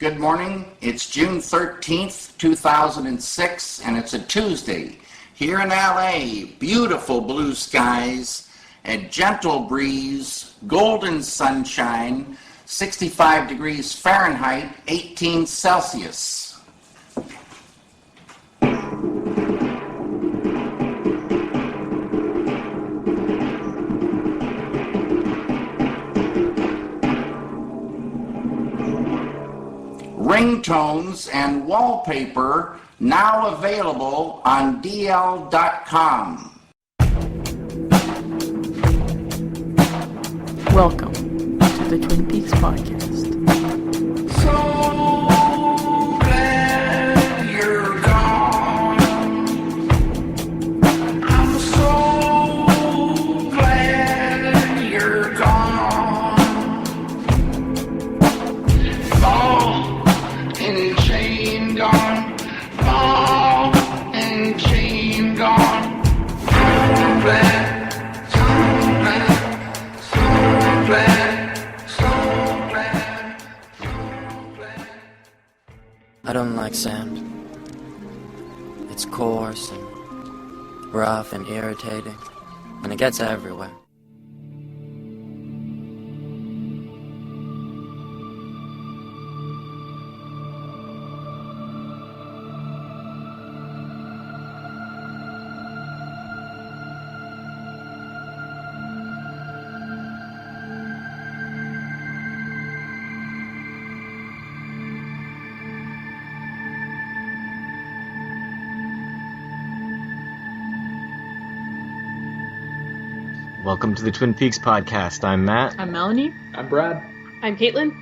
Good morning. It's June 13th, 2006, and it's a Tuesday. Here in LA, beautiful blue skies, a gentle breeze, golden sunshine, 65 degrees Fahrenheit, 18 Celsius. Ringtones and wallpaper now available on DL.com. Welcome to the Twin Peaks Podcast. So glad you're gone. I'm so glad you're gone. Ball and chain gone. Ball and chain gone. So glad, so glad, so glad, so glad, so glad. I don't like sand. It's coarse and rough and irritating, and it gets everywhere. Welcome to the Twin Peaks Podcast. I'm Matt. I'm Melanie. I'm Brad. I'm Caitlin.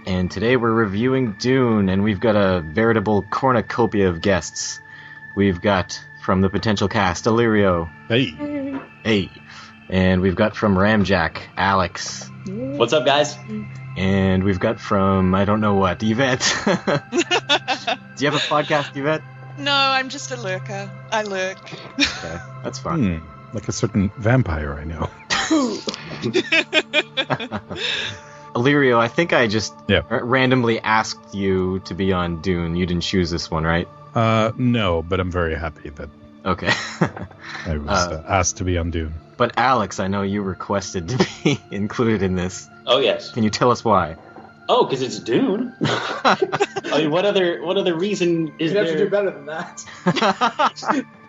And today we're reviewing Dune, and we've got a veritable cornucopia of guests. We've got from the PotentialCast, Alirio. Hey. Hey. And we've got from Ramjack, Alex. What's up, guys? And we've got from, I don't know what, Yvette. Do you have a podcast, Yvette? No, I'm just a lurker. I lurk. Okay, that's fine. Like a certain vampire I know. Alirio, I think I just Yeah. randomly asked you to be on Dune. You didn't choose this one, right? No, but I'm very happy that Okay. I was asked to be on Dune. But Alex, I know you requested to be included in this. Oh, yes. Can you tell us why? Oh, because it's Dune. I mean, what other reason is there? You have to do better than that.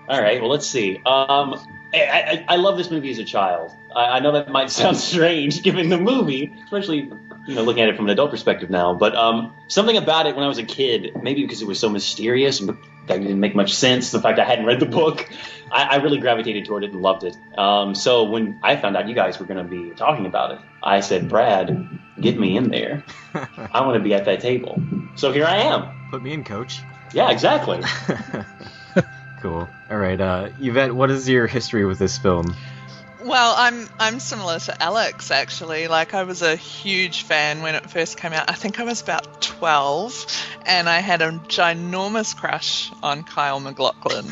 All right, well, let's see. I love this movie as a child. I know that might sound strange given the movie, especially looking at it from an adult perspective now. But something about it when I was a kid, maybe because it was so mysterious and that didn't make much sense. The fact I hadn't read the book, I really gravitated toward it and loved it. So when I found out you guys were going to be talking about it, I said, Brad, get me in there. I want to be at that table. So here I am. Put me in, coach. Yeah, exactly. Cool. All right, Yvette, what is your history with this film? Well, I'm similar to Alex, actually. Like, I was a huge fan when it first came out. I think I was about 12, and I had a ginormous crush on Kyle Mclaughlin.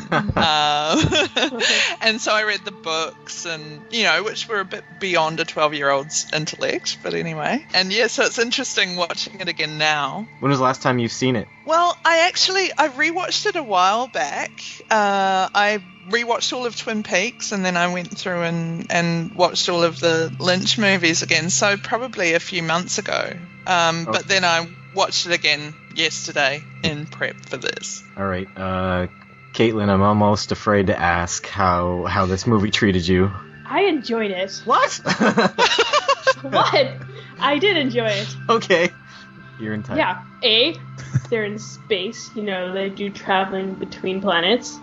And so I read the books, and, which were a bit beyond a 12-year-old's intellect, but anyway. And yeah, so it's interesting watching it again now. When was the last time you've seen it? Well, I rewatched it a while back. I rewatched all of Twin Peaks, and then I went through and watched all of the Lynch movies again, so probably a few months ago. But then I watched it again yesterday in prep for this. All right, Caitlin, I'm almost afraid to ask how this movie treated you. I enjoyed it. What? What? I did enjoy it. Okay. You're entitled. Yeah. They're in space. They do traveling between planets.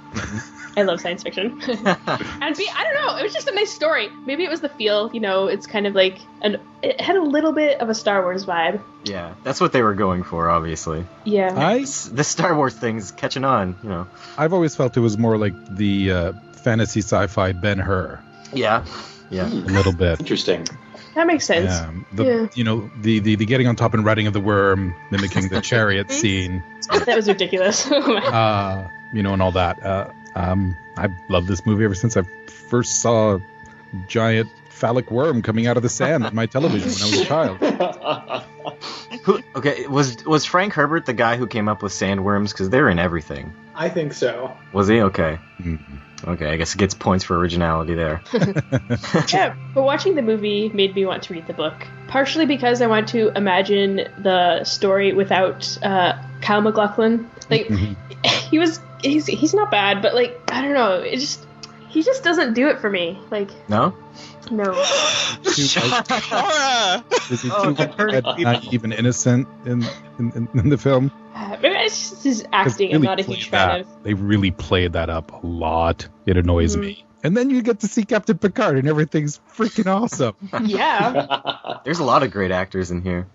I love science fiction. And B, I don't know. It was just a nice story. Maybe it was the feel. It's kind of like it had a little bit of a Star Wars vibe. Yeah, that's what they were going for, obviously. Yeah. The Star Wars thing's catching on, I've always felt it was more like the fantasy sci-fi Ben-Hur. Yeah. A little bit. Interesting. That makes sense. The getting on top and riding of the worm, mimicking the chariot scene. That was ridiculous. And all that. I've loved this movie ever since I first saw giant phallic worm coming out of the sand on my television when I was a child. Okay, was Frank Herbert the guy who came up with sandworms? Because they're in everything. I think so. Was he? Okay. Mm-hmm. Okay, I guess it gets points for originality there. Yeah, but watching the movie made me want to read the book. Partially because I want to imagine the story without Kyle McLaughlin. Like, he's not bad, but like, I don't know, he just doesn't do it for me. Like, No? no. Horror! Is he too not even innocent in the film? Maybe it's just his acting. I'm not a huge fan of. They really played that up a lot. It annoys me. And then you get to see Captain Picard, and everything's freaking awesome. Yeah. There's a lot of great actors in here.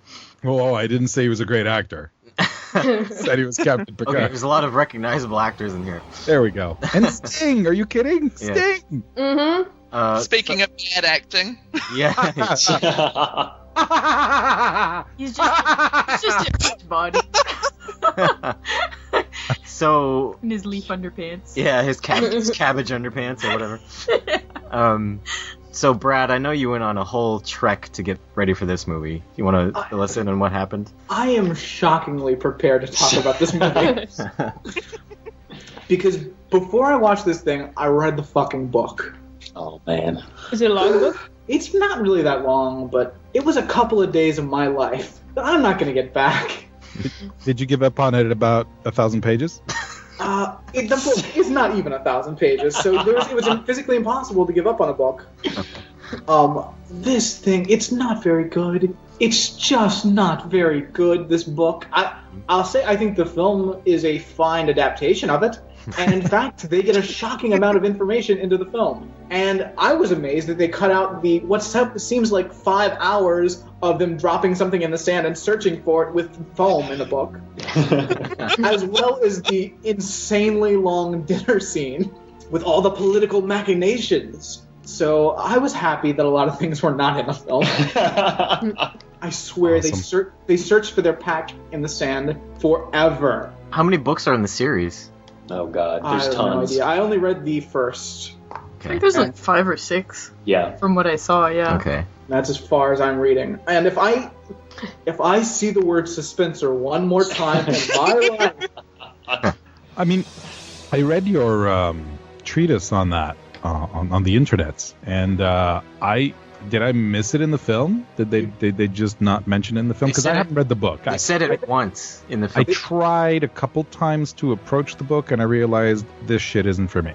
Oh, I didn't say he was a great actor. Said he was Captain Picard. Okay, there's a lot of recognizable actors in here. There we go. And Sting, are you kidding? Yeah. Sting! Mm-hmm. Speaking of bad acting. Yeah. He's just a big body So in his leaf underpants. yeah, his cabbage underpants or whatever. So Brad, I know you went on a whole trek to get ready for this movie. You want to fill us in on what happened? I am shockingly prepared to talk about this movie. Because before I watched this thing, I read the fucking book. Oh, man. Is it a long book? It's not really that long, but it was a couple of days of my life that I'm not going to get back. Did you give up on it at about 1,000 pages? The book is not even 1,000 pages, so it was physically impossible to give up on a book. This thing, it's not very good. It's just not very good, this book. I'll say I think the film is a fine adaptation of it. And in fact, they get a shocking amount of information into the film. And I was amazed that they cut out what seems like 5 hours of them dropping something in the sand and searching for it with foam in the book. As well as the insanely long dinner scene with all the political machinations. So I was happy that a lot of things were not in the film. I swear, Awesome. they searched for their pack in the sand forever. How many books are in the series? Oh, God. I There's have tons. no idea. I only read the first. I Okay. think there's like 5 or 6 Yeah. from what I saw. Yeah. Okay. That's as far as I'm reading. And if I see the word suspenser one more time in my life, I mean, I read your treatise on that on the internets, and did I miss it in the film? Did they just not mention it in the film? They Because said I it- haven't read the book. I said it once in the I film. tried a couple times to approach the book, and I realized this shit isn't for me.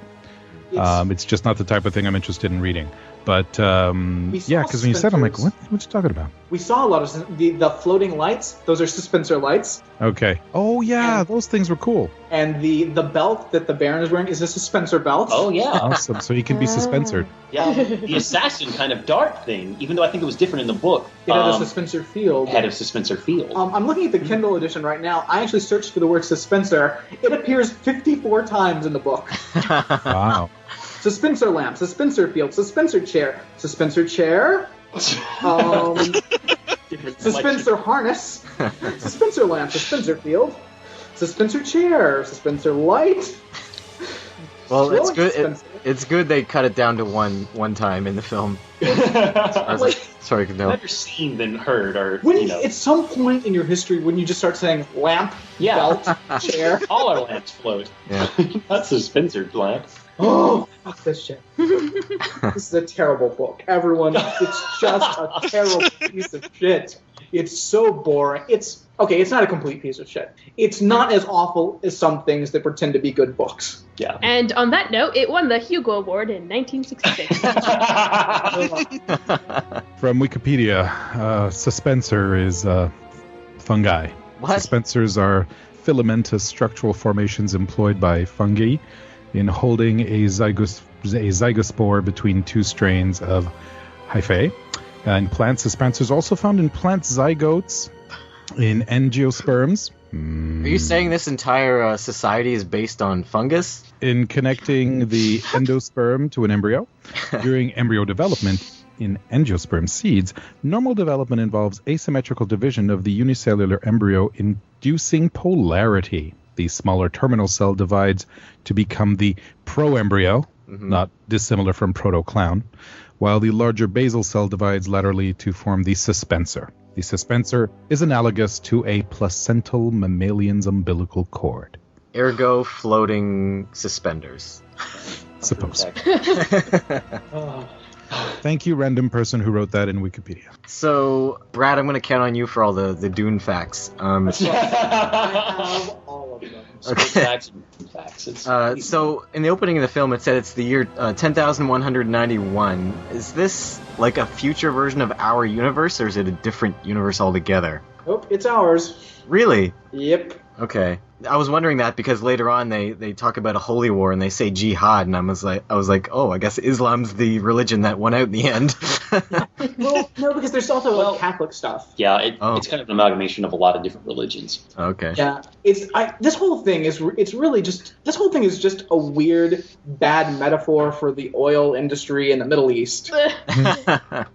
It's just not the type of thing I'm interested in reading. But yeah, because when you said, I'm like, what you talking about? we saw a lot of the floating lights. Those are suspensor lights. Okay. Oh yeah, those things were cool. And the belt that the Baron is wearing is a suspensor belt. Oh, yeah. Awesome. So he can be suspensored. Yeah. The assassin kind of dart thing, even though I think it was different in the book. It had a suspensor field. Had a suspensor field. I'm looking at the Kindle edition right now. I actually searched for the word suspensor. It appears 54 times in the book. Wow. Suspensor lamp, suspensor field, suspensor chair, suspensor harness, suspensor lamp, suspensor field, suspensor chair, suspensor light. Well, it's Rolling good. suspensor. It's good they cut it down to one time in the film. Sorry, I've no. never seen than heard, or At some point in your history, when you just start saying lamp, belt, chair. all our lamps float. Yeah. Not suspensor lamp. Oh, fuck this shit. This is a terrible book. Everyone, it's just a terrible piece of shit. It's so boring. It's not a complete piece of shit. It's not as awful as some things that pretend to be good books. Yeah. And on that note, it won the Hugo Award in 1966. From Wikipedia, suspensor is fungi. What? Suspensors are filamentous structural formations employed by fungi in holding a zygospore between two strains of hyphae. And plant suspensors also found in plant zygotes, in angiosperms. Are you saying this entire society is based on fungus? In connecting the endosperm to an embryo. During embryo development in angiosperm seeds, normal development involves asymmetrical division of the unicellular embryo inducing polarity. The smaller terminal cell divides to become the proembryo, not dissimilar from proto-clown, while the larger basal cell divides laterally to form the suspensor. The suspensor is analogous to a placental mammalian's umbilical cord. Ergo floating suspenders. Suppose. Thank you, random person who wrote that in Wikipedia. So, Brad, I'm going to count on you for all the Dune facts. I have all of them. Facts. So, in the opening of the film, it said it's the year 10,191. Is this like a future version of our universe, or is it a different universe altogether? Nope, it's ours. Really? Yep. Okay. I was wondering that because later on they talk about a holy war and they say jihad, and I was like, oh, I guess Islam's the religion that won out in the end. Well, no, because there's also like Catholic stuff. Yeah, it's kind of an amalgamation of a lot of different religions. Okay. Yeah, this whole thing is just a weird, bad metaphor for the oil industry in the Middle East.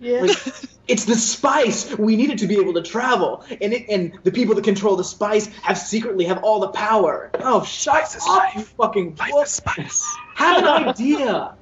Yeah. It's the spice. We need it to be able to travel, and the people that control the spice secretly have all the power. Oh, shut up, you fucking book. Have an idea.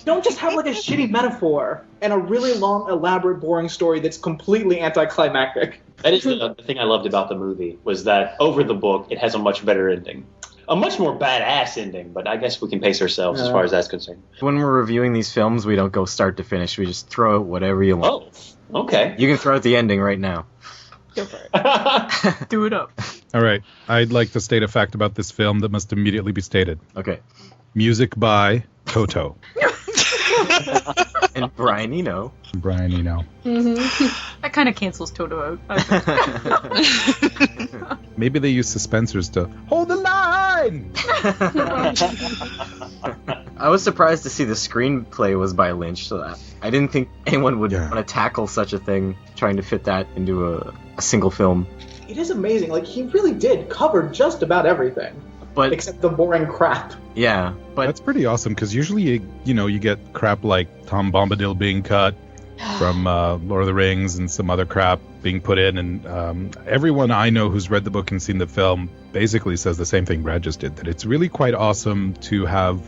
Don't just have like a shitty metaphor and a really long, elaborate, boring story that's completely anticlimactic. That is the thing I loved about the movie, was that over the book, it has a much better ending. A much more badass ending, but I guess we can pace ourselves as far as that's concerned. When we're reviewing these films, we don't go start to finish. We just throw out whatever you want. Oh, okay. You can throw out the ending right now. Go for it. Do it up. All right. I'd like to state a fact about this film that must immediately be stated. Okay. Music by Toto. And Brian Eno. Brian Eno. Mm-hmm. That kind of cancels Toto out. Maybe they use suspensors to hold the line! I was surprised to see the screenplay was by Lynch, so I didn't think anyone would want to tackle such a thing, trying to fit that into a single film. It is amazing. Like, he really did cover just about everything. But except the boring crap. Yeah, but that's pretty awesome, because usually, you get crap like Tom Bombadil being cut from Lord of the Rings and some other crap being put in, and everyone I know who's read the book and seen the film basically says the same thing Brad just did, that it's really quite awesome to have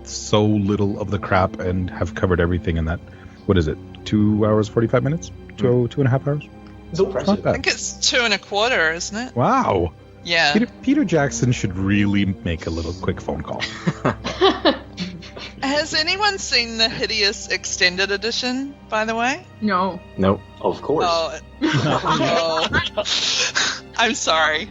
so little of the crap and have covered everything in that, what is it, 2 hours, 45 minutes? 2.5 hours? It's impressive. I think it's 2.25, isn't it? Wow. Yeah. Peter Jackson should really make a little quick phone call. Has anyone seen the hideous extended edition, by the way? No. Nope. Of course. Oh. I'm sorry.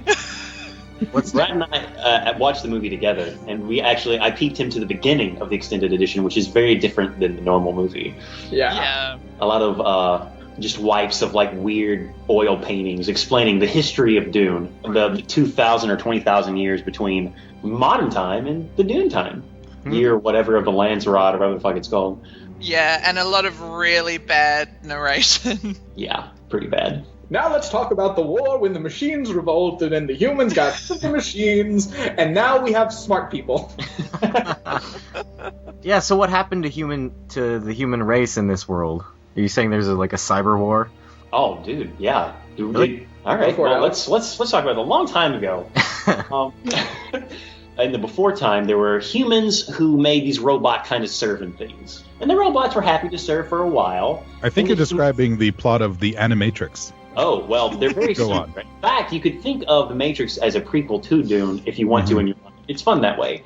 Brad and I watched the movie together, and I peeked him to the beginning of the extended edition, which is very different than the normal movie. Yeah. A lot of just wipes of like weird oil paintings explaining the history of Dune, the 2,000 or 20,000 years between modern time and the Dune time. Year whatever of the Landsrod or whatever the fuck it's called. Yeah, and a lot of really bad narration. Yeah, pretty bad. Now let's talk about the war when the machines revolted and the humans got the machines, and now we have smart people. Yeah, so what happened to the human race in this world? Are you saying there's a cyber war? Oh, dude, yeah. Really? All right, well, let's talk about it. A long time ago. In the before time, there were humans who made these robot kind of servant things. And the robots were happy to serve for a while. I think you're describing the plot of the Animatrix. Oh, well, they're very Go similar. on. In fact, you could think of The Matrix as a prequel to Dune if you want to, and it's fun that way.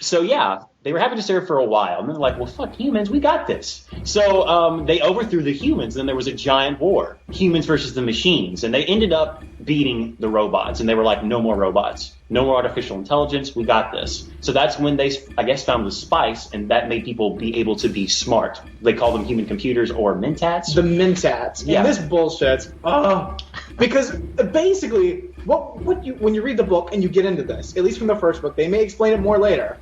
So, yeah, they were happy to serve for a while. And they're like, well, fuck humans, we got this. So they overthrew the humans, and there was a giant war. Humans versus the machines. And they ended up beating the robots. And they were like, no more robots. No more artificial intelligence. We got this. So that's when they, I guess, found the spice, and that made people be able to be smart. They call them human computers or mentats. The mentats. Yeah. And this bullshit. Because basically, when you read the book and you get into this, at least from the first book, they may explain it more later.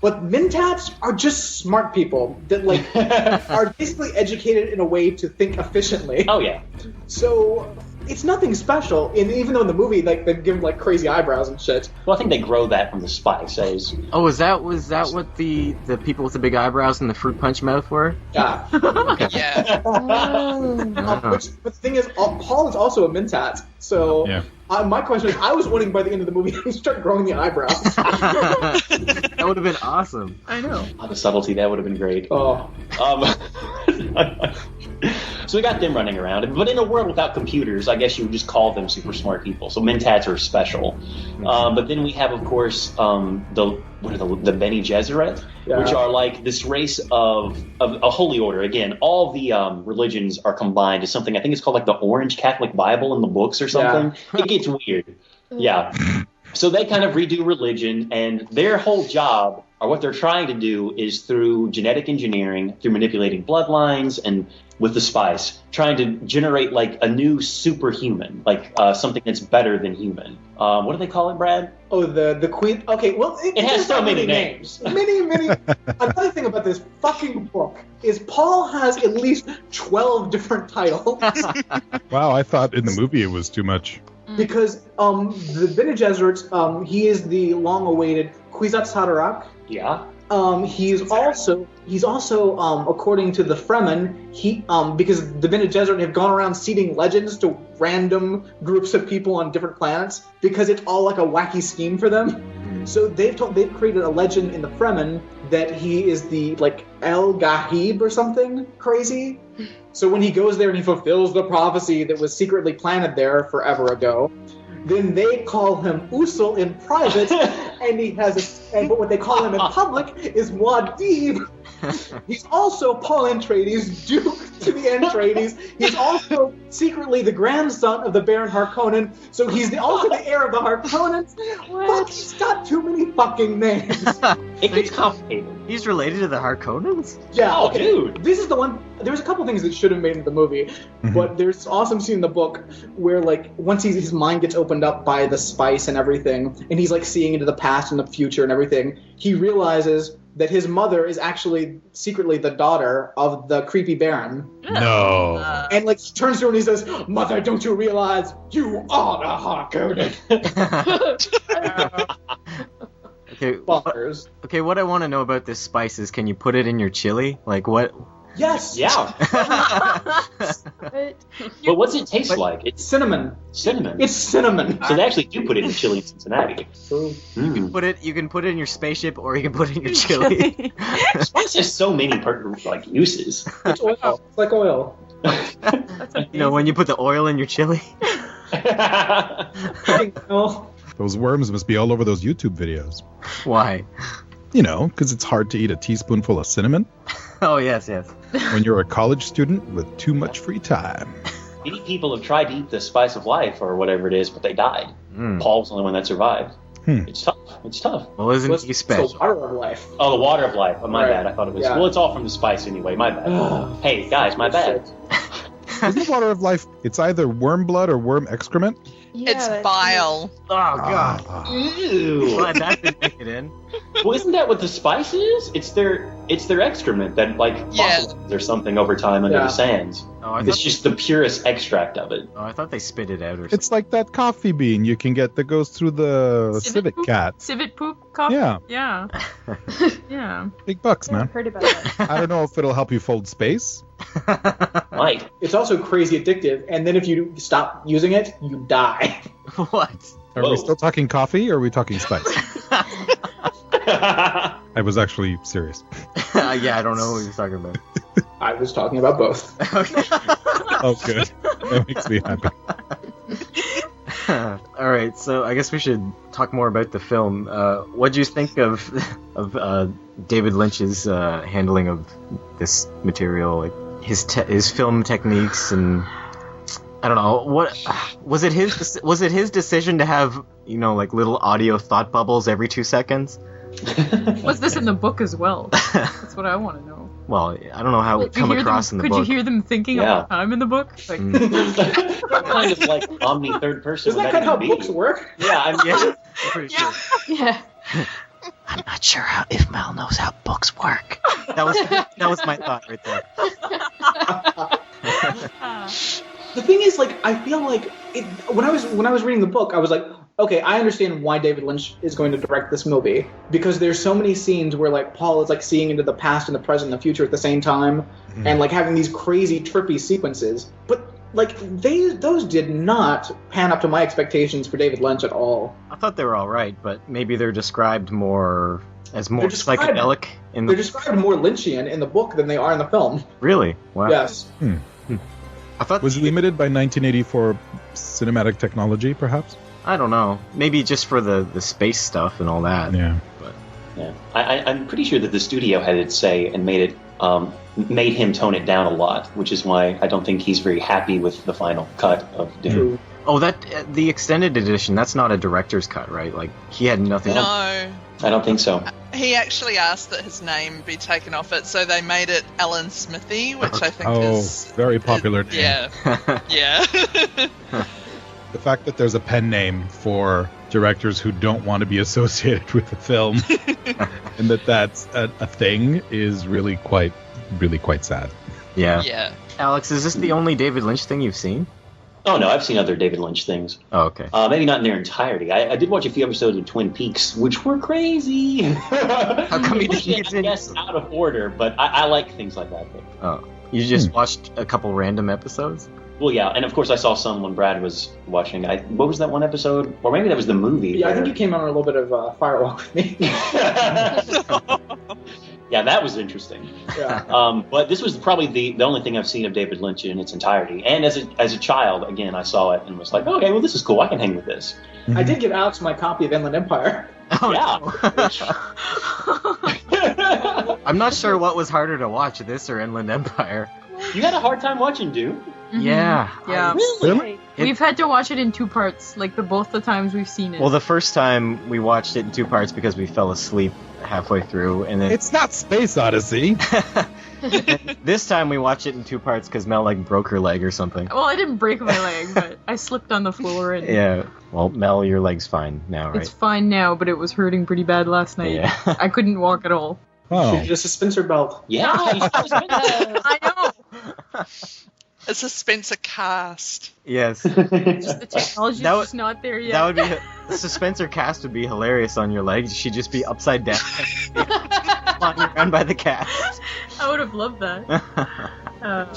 But mentats are just smart people that are basically educated in a way to think efficiently. Oh yeah. So it's nothing special. And even though in the movie they give them crazy eyebrows and shit. Well, I think they grow that from the spice. Oh, was that what the people with the big eyebrows and the fruit punch mouth were? Yeah. Yeah. But the thing is, Paul is also a mentat. So My question is, I was wondering by the end of the movie to start growing the eyebrows. That would have been awesome. I know. Oh, the subtlety, that would have been great. Oh. So we got them running around, but in a world without computers, I guess you would just call them super smart people. So Mentats are special. But then we have, of course, the Bene Gesserit, which are like this race of a holy order. Again, all the religions are combined to something. I think it's called like the Orange Catholic Bible in the books or something. Yeah. It gets weird. Yeah. So they kind of redo religion, and their whole job, or what they're trying to do, is through genetic engineering, through manipulating bloodlines, and with the spice, trying to generate like a new superhuman, like something that's better than human. What do they call it, Brad? Oh, the queen. Okay, well, it has so many names. Many. Another thing about this fucking book is Paul has at least 12 different titles. Wow, I thought in the movie it was too much. Because the Bene Gesserit, he is the long-awaited Kwisatz Haderach. Yeah. He's also according to the Fremen, because the Bene Gesserit have gone around seeding legends to random groups of people on different planets because it's all like a wacky scheme for them. So they've created a legend in the Fremen that he is the like El Gahib or something crazy. So when he goes there and he fulfills the prophecy that was secretly planted there forever ago, then they call him Usul in private, and he has but what they call him in public is Muad'Dib. He's also Paul Atreides, Duke to the Atreides. He's also secretly the grandson of the Baron Harkonnen, so he's also the heir of the Harkonnens. But he's got too many fucking names. It gets complicated. He's related to the Harkonnens? Yeah, oh, dude. This is the one. There's a couple things that should have made into the movie, but there's awesome scene in the book where, like, once his mind gets opened up by the spice and everything, and he's like seeing into the past and the future and everything, he realizes that his mother is actually secretly the daughter of the creepy Baron. No. And like he turns to her and he says, "Mother, don't you realize you are the Harkonnen?" Okay, what I want to know about this spice is, can you put it in your chili? Like what? Yes. Yeah. But what's it taste like? It's cinnamon. Cinnamon. It's cinnamon. So they actually do put it in chili in Cincinnati. You can put it in your spaceship, or you can put it in your chili. Spice has so many like uses. It's oil. It's like oil. You know, when you put the oil in your chili. Those worms must be all over those YouTube videos. Why? You know, because it's hard to eat a teaspoonful of cinnamon. Oh, yes. When you're a college student with too much free time. Many people have tried to eat the spice of life or whatever it is, but they died. Paul was the only one that survived. It's tough. Well, isn't he special? The water of life. Oh, the water of life. Oh, my bad. I thought it was... Yeah. Well, it's all from the spice anyway. My bad. Hey, guys, my bad. Isn't the water of life, it's either worm blood or worm excrement? Yeah, it's bile. Oh, God. Ew. Glad that didn't make it in. Well, isn't that what the spice is? It's their excrement that, like, fossils or something over time under the sands. Oh, it's just the purest extract of it. Oh, I thought they spit it out or something. It's like that coffee bean you can get that goes through the civet cat. Civet poop coffee? Yeah. Yeah. Big bucks, man. I've heard about that. I don't know if it'll help you fold space. Might. It's also crazy addictive, and then if you stop using it, you die. What? Are we still talking coffee, or are we talking spice? I was actually serious. Yeah, I don't know what you're talking about. I was talking about both. Oh, good. That makes me happy. All right, so I guess we should talk more about the film. What do you think of David Lynch's handling of this material, like his film techniques, and I don't know, what was it his decision to have, you know, like little audio thought bubbles every 2 seconds? Was this in the book as well? That's what I want to know. Well, I don't know how it would come across in the book. Could you hear them thinking all the time in the book? Like, kind of like omni third person. Is that kind of how books work? Yeah, I'm pretty sure. Yeah. I'm not sure if Mel knows how books work. That was my thought right there. The thing is, like, I feel like when I was reading the book, I was like, okay, I understand why David Lynch is going to direct this movie, because there's so many scenes where, like, Paul is like seeing into the past and the present and the future at the same time, and like having these crazy trippy sequences. But like those did not pan up to my expectations for David Lynch at all. I thought they were all right, but maybe they're described more as more They're described- psychedelic in the. They're described more Lynchian in the book than they are in the film. Really? Wow. Yes. I thought Was it limited by 1984 cinematic technology, perhaps? I don't know. Maybe just for the space stuff and all that. Yeah. Yeah, I'm pretty sure that the studio had its say and made him tone it down a lot, which is why I don't think he's very happy with the final cut of Dune. Oh, the extended edition. That's not a director's cut, right? Like he had nothing. No, I don't think so. he actually asked that his name be taken off it, so they made it Alan Smithy, which I think is very popular name. Yeah, yeah. The fact that there's a pen name for directors who don't want to be associated with the film, and that's a thing, is really quite sad. Yeah. Yeah. Alex, is this the only David Lynch thing you've seen? Oh no, I've seen other David Lynch things. Oh, okay. Maybe not in their entirety. I did watch a few episodes of Twin Peaks, which were crazy. How come you didn't get I guess out of order, but I like things like that. Oh, you just watched a couple random episodes? Well, yeah, and of course I saw some when Brad was watching. What was that one episode? Or maybe that was the movie. Yeah, I think you came on a little bit of firewalk with me. Yeah, that was interesting. Yeah. But this was probably the only thing I've seen of David Lynch in its entirety. And as a child, again, I saw it and was like, okay, well, this is cool. I can hang with this. I did give Alex my copy of Inland Empire. Oh, Yeah. I'm not sure what was harder to watch, this or Inland Empire. You had a hard time watching Dune? Yeah. Yeah. Really? We've had to watch it in 2 parts, like both the times we've seen it. Well, the first time we watched it in 2 parts because we fell asleep halfway through, and then It's not Space Odyssey. this time we watched it in 2 parts because Mel broke her leg or something. Well, I didn't break my leg, but I slipped on the floor and Yeah. Well, Mel, your leg's fine now, right? it's fine now, but it was hurting pretty bad last night. Yeah. I couldn't walk at all. Oh. Just a Spencer belt. Yeah. I know. It's a Spencer cast. Yes. Just the technology's That would- just not there yet. That would be the Suspensor cast would be hilarious on your legs. She'd just be upside down, flying around by the cast. I would have loved that.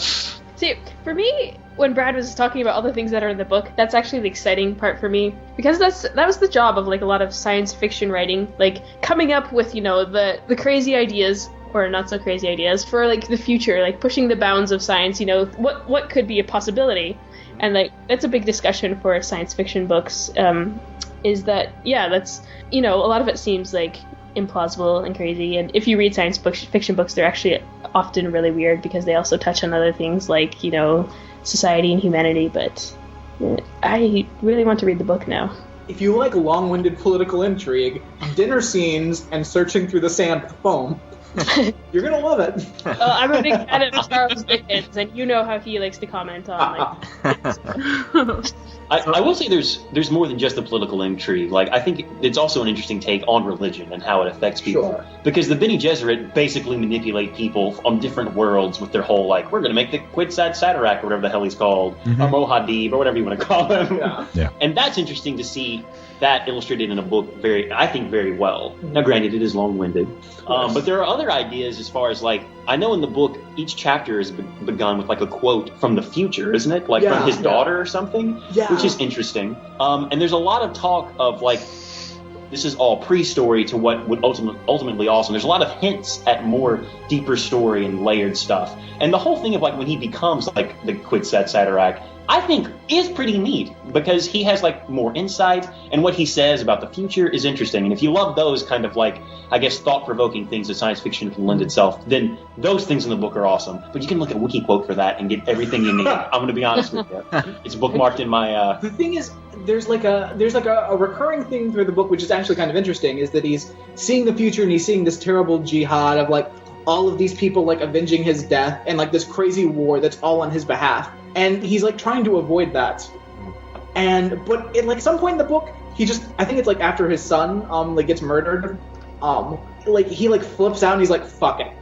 See, for me, when Brad was talking about all the things that are in the book, that's actually the exciting part for me, because that was the job of like a lot of science fiction writing, like coming up with the crazy ideas or not so crazy ideas for like the future, like pushing the bounds of science. What could be a possibility, and like that's a big discussion for science fiction books. Is that that's a lot of it seems like implausible and crazy, and if you read science fiction books, they're actually often really weird because they also touch on other things like society and humanity. But I really want to read the book now. If you like long-winded political intrigue, dinner scenes, and searching through the sand with foam, you're gonna love it. I'm a big fan of Charles Dickens, and you know how he likes to comment on I will say there's more than just the political intrigue. Like, I think it's also an interesting take on religion and how it affects people. Sure. Because the Bene Gesserit basically manipulate people on different worlds with their whole, like, we're going to make the Quetzat Satarak, or whatever the hell he's called, or Mohadib, or whatever you want to call him. Yeah. And that's interesting to see that illustrated in a book I think very well. Now, granted, it is long-winded. But there are other ideas as far as, like, I know in the book, each chapter is begun with, like, a quote from the future, isn't it? Like, from his daughter or something? Yeah. Which is interesting. And there's a lot of talk of, like, this is all pre-story to what would ultimately awesome. There's a lot of hints at more deeper story and layered stuff. And the whole thing of, like, when he becomes, like, the Quetzat Satarak, I think is pretty neat because he has, like, more insight, and what he says about the future is interesting. And if you love those kind of, like, I guess, thought-provoking things that science fiction can lend itself, then those things in the book are awesome. But you can look at WikiQuote for that and get everything you need. I'm going to be honest with you. It's bookmarked in my... The thing is, there's like a recurring thing through the book, which is actually kind of interesting, is that he's seeing the future and he's seeing this terrible jihad of, like, all of these people, like, avenging his death and, like, this crazy war that's all on his behalf. And he's, like, trying to avoid that. But at, like, some point in the book, I think it's, like, after his son, like, gets murdered, like, he, like, flips out and he's like, fuck it.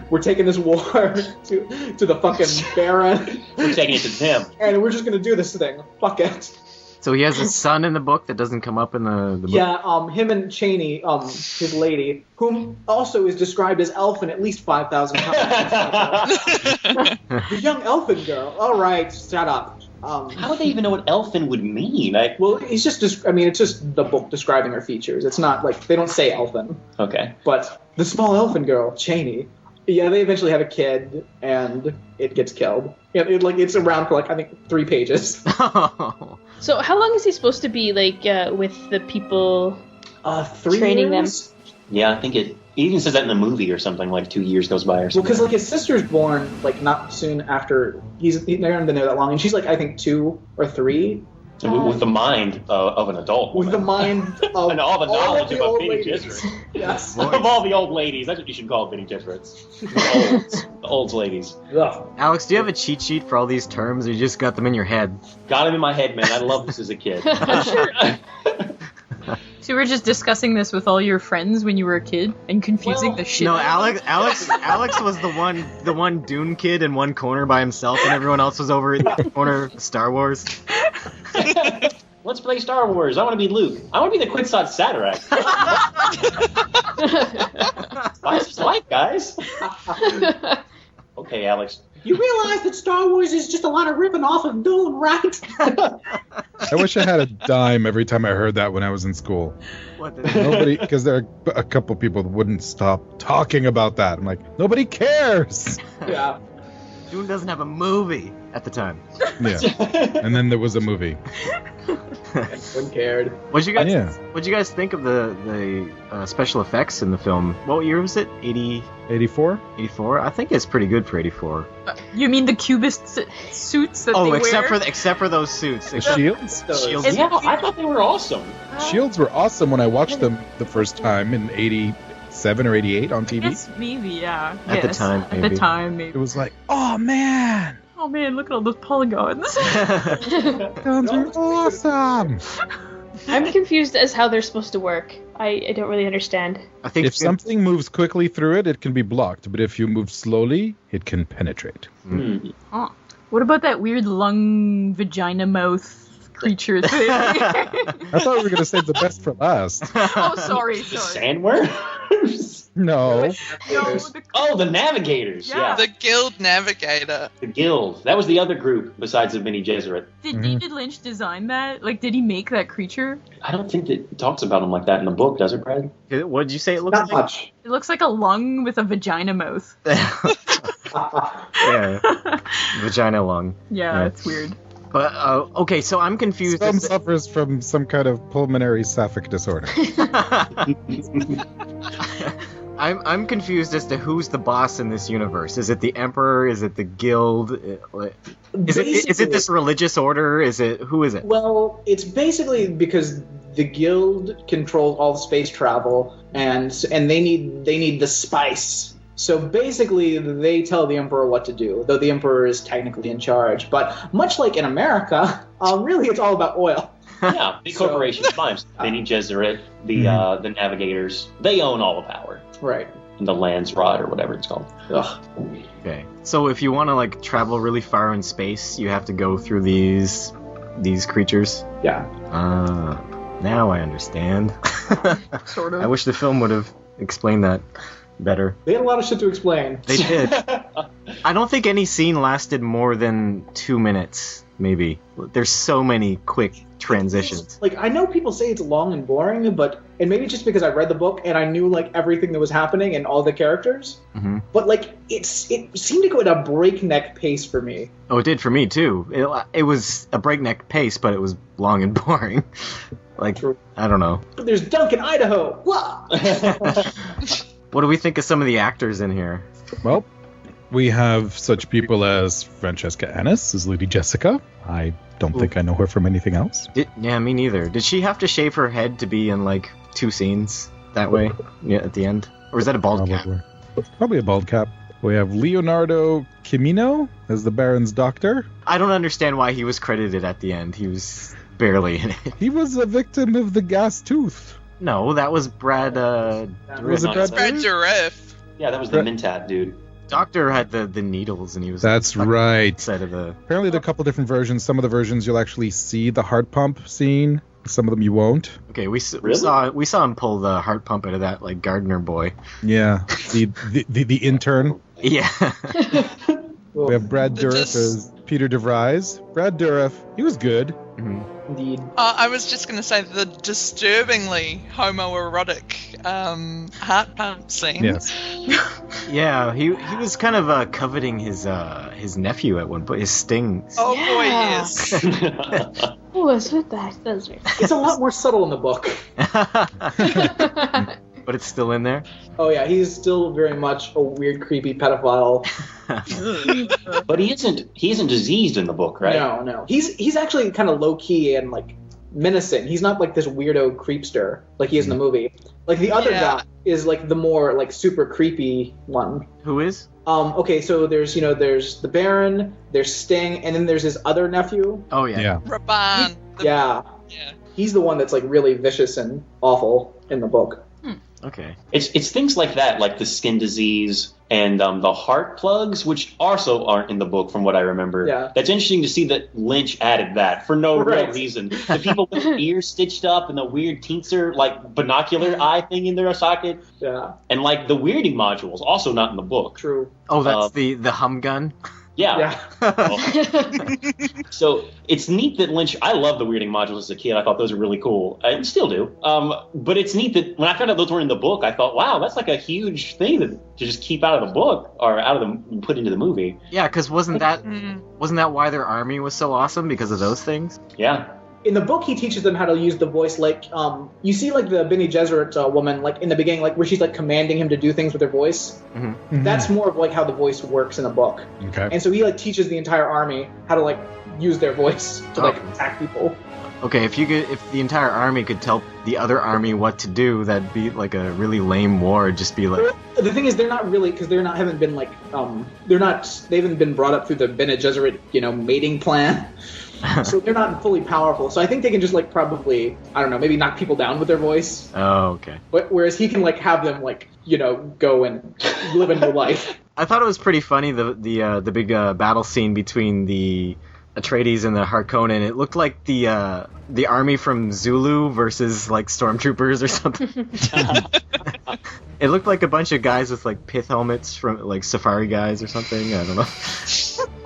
We're taking this war to the fucking Baron. We're taking it to them. And we're just gonna do this thing. Fuck it. So he has a son in the book that doesn't come up in the book? Yeah, him and Cheney, his lady, whom also is described as elfin at least 5,000 times. The young elfin girl. All right, shut up. How would they even know what elfin would mean? Well, it's just it's just the book describing her features. It's not like they don't say elfin. Okay. But the small elfin girl, Cheney, yeah, they eventually have a kid, and it gets killed. Yeah, it's around for I think 3 pages. So how long is he supposed to be with the people 3 training years? them? Yeah, I think it even says that in the movie or something, 2 years goes by or Well, something. because his sister's born not soon after they haven't been there that long, and she's I think 2 or 3. With the mind of an adult. With the mind of and all the knowledge of a old Bene ladies. Gesserit. Yes. Of all the old ladies. That's what you should call Bene Gesserits. The olds ladies. Ugh. Alex, do you have a cheat sheet for all these terms, or you just got them in your head? Got him in my head, man. I loved this as a kid. I'm sure. So you were just discussing this with all your friends when you were a kid and confusing the shit. No, out of Alex was the one Dune kid in one corner by himself, and everyone else was over in the corner of Star Wars. Let's play Star Wars. I want to be Luke. I want to be the Quixote Satirak. Why is this life, guys? Okay, Alex. You realize that Star Wars is just a lot of ripping off of Dune, right? I wish I had a dime every time I heard that when I was in school. Nobody, because there are a couple people that wouldn't stop talking about that. I'm like, nobody cares. Yeah. Dune doesn't have a movie at the time. Yeah. And then there was a movie. One cared. What'd you guys think of the special effects in the film? What year was it? 84? 84? I think it's pretty good for 84. You mean the cubist suits that they wear? except for those suits. The shields? Shields. Yeah, I thought they were awesome. Shields were awesome when I watched them the first time in 87 or 88 on TV. Yes, maybe, yeah. At the time, At the time, maybe. It was like, oh man! Oh man, look at all those polygons. Guns are awesome! I'm confused as how they're supposed to work. I don't really understand. I think If something moves quickly through it, it can be blocked. But if you move slowly, it can penetrate. Huh. What about that weird lung, vagina, mouth creature thing? I thought we were going to save the best for last. Oh, sorry. Sandworms? No. The Navigators. Yeah. The Guild Navigator. The Guild. That was the other group besides the Bene Gesserit. Did David Lynch design that? Did he make that creature? I don't think that it talks about them like that in the book, does it, Brad? What did you say it looks Not like? much. It looks like a lung with a vagina mouth. Yeah. Vagina lung. Yeah, it's weird. But, okay, so I'm confused. Some suffers from some kind of pulmonary sapphic disorder. I'm confused as to who's the boss in this universe. Is it the Emperor? Is it the Guild? Is it this religious order? Who is it? Well, it's basically because the Guild controls all space travel, and they need the spice. So basically, they tell the Emperor what to do, though the Emperor is technically in charge. But much like in America, really, it's all about oil. Yeah, big corporations, fine. Bene Gesserit, the Navigators, they own all the power. Right. And the Land's Rod, or whatever it's called. Ugh. Okay. So if you want to travel really far in space, you have to go through these creatures. Yeah. Now I understand. Sort of. I wish the film would have explained that better. They had a lot of shit to explain. They did. I don't think any scene lasted more than 2 minutes, maybe. There's so many quick transitions. I know people say it's long and boring, and maybe just because I read the book and I knew everything that was happening and all the characters. Mm-hmm. But it seemed to go at a breakneck pace for me. Oh, it did for me too. It was a breakneck pace, but it was long and boring. True. I don't know. But there's Duncan, Idaho. Wah! What do we think of some of the actors in here? Well, we have such people as Francesca Annis as Lady Jessica. I don't think I know her from anything else. Yeah, me neither. Did she have to shave her head to be in 2 scenes that way? Yeah, at the end, or is that a bald cap? Probably a bald cap. We have Leonardo Camino as the Baron's doctor. I don't understand why he was credited at the end. He was barely in it. He was a victim of the gas tooth. No, that was Brad. Was it Brad? Brad Dourif. Yeah, that was the Mentat dude. doctor had the needles, and he was. That's right. Side of the. Apparently, there are a couple different versions. Some of the versions you'll actually see the heart pump scene. Some of them you won't. Okay, we saw him pull the heart pump out of that like gardener boy. Yeah, the intern. Yeah. We have Brad Dourif as Peter DeVries. Brad Dourif, he was good. Mm-hmm. Indeed. I was just going to say the disturbingly homoerotic heart pump scene. Yes. Yeah, he was kind of coveting his nephew at one point, his Sting. Oh boy, Yeah. yes. Who was with that? That was very It's a lot more subtle in the book. But it's still in there. Oh yeah, he's still very much a weird, creepy pedophile. But he isn't diseased in the book, right? No. He's actually kind of low key and like menacing. He's not like this weirdo creepster like he is in the movie. Like the other guy is like the more like super creepy one. Who is? Okay, so there's the Baron, there's Sting, and then there's his other nephew. Oh yeah. Yeah. Raban. Yeah. He's the one that's like really vicious and awful in the book. Okay. It's things like that, like the skin disease and the heart plugs, which also aren't in the book from what I remember. Yeah. That's interesting to see that Lynch added that for no real Right. reason. The people with their ears stitched up and the weird tincture, like binocular eye thing in their socket, Yeah, and like the weirding modules, also not in the book. true. Oh, that's the hum gun. Yeah. So it's neat that Lynch. I love the weirding modules as a kid. I thought those were really cool. I still do. But it's neat that when I found out those were in the book, I thought, wow, that's like a huge thing to just keep out of the book or out of the put into the movie. Yeah, because wasn't that why their army was so awesome because of those things? Yeah. In the book, he teaches them how to use the voice. Like, you see, like the Bene Gesserit woman, like in the beginning, like where she's like commanding him to do things with her voice. Mm-hmm. That's more of like how the voice works in the book. Okay. And so he like teaches the entire army how to like use their voice to like attack people. Okay, if the entire army could tell the other army what to do, that'd be like a really lame war. It'd just be like. The thing is, they're not really because they haven't been like they haven't been brought up through the Bene Gesserit mating plan. So they're not fully powerful. So I think they can just like probably, I don't know, maybe knock people down with their voice. Oh, okay. But whereas he can like have them like go and live a new life. I thought it was pretty funny the big battle scene between the Atreides and the Harkonnen. It looked like the army from Zulu versus like stormtroopers or something. It looked like a bunch of guys with like pith helmets from like safari guys or something. I don't know.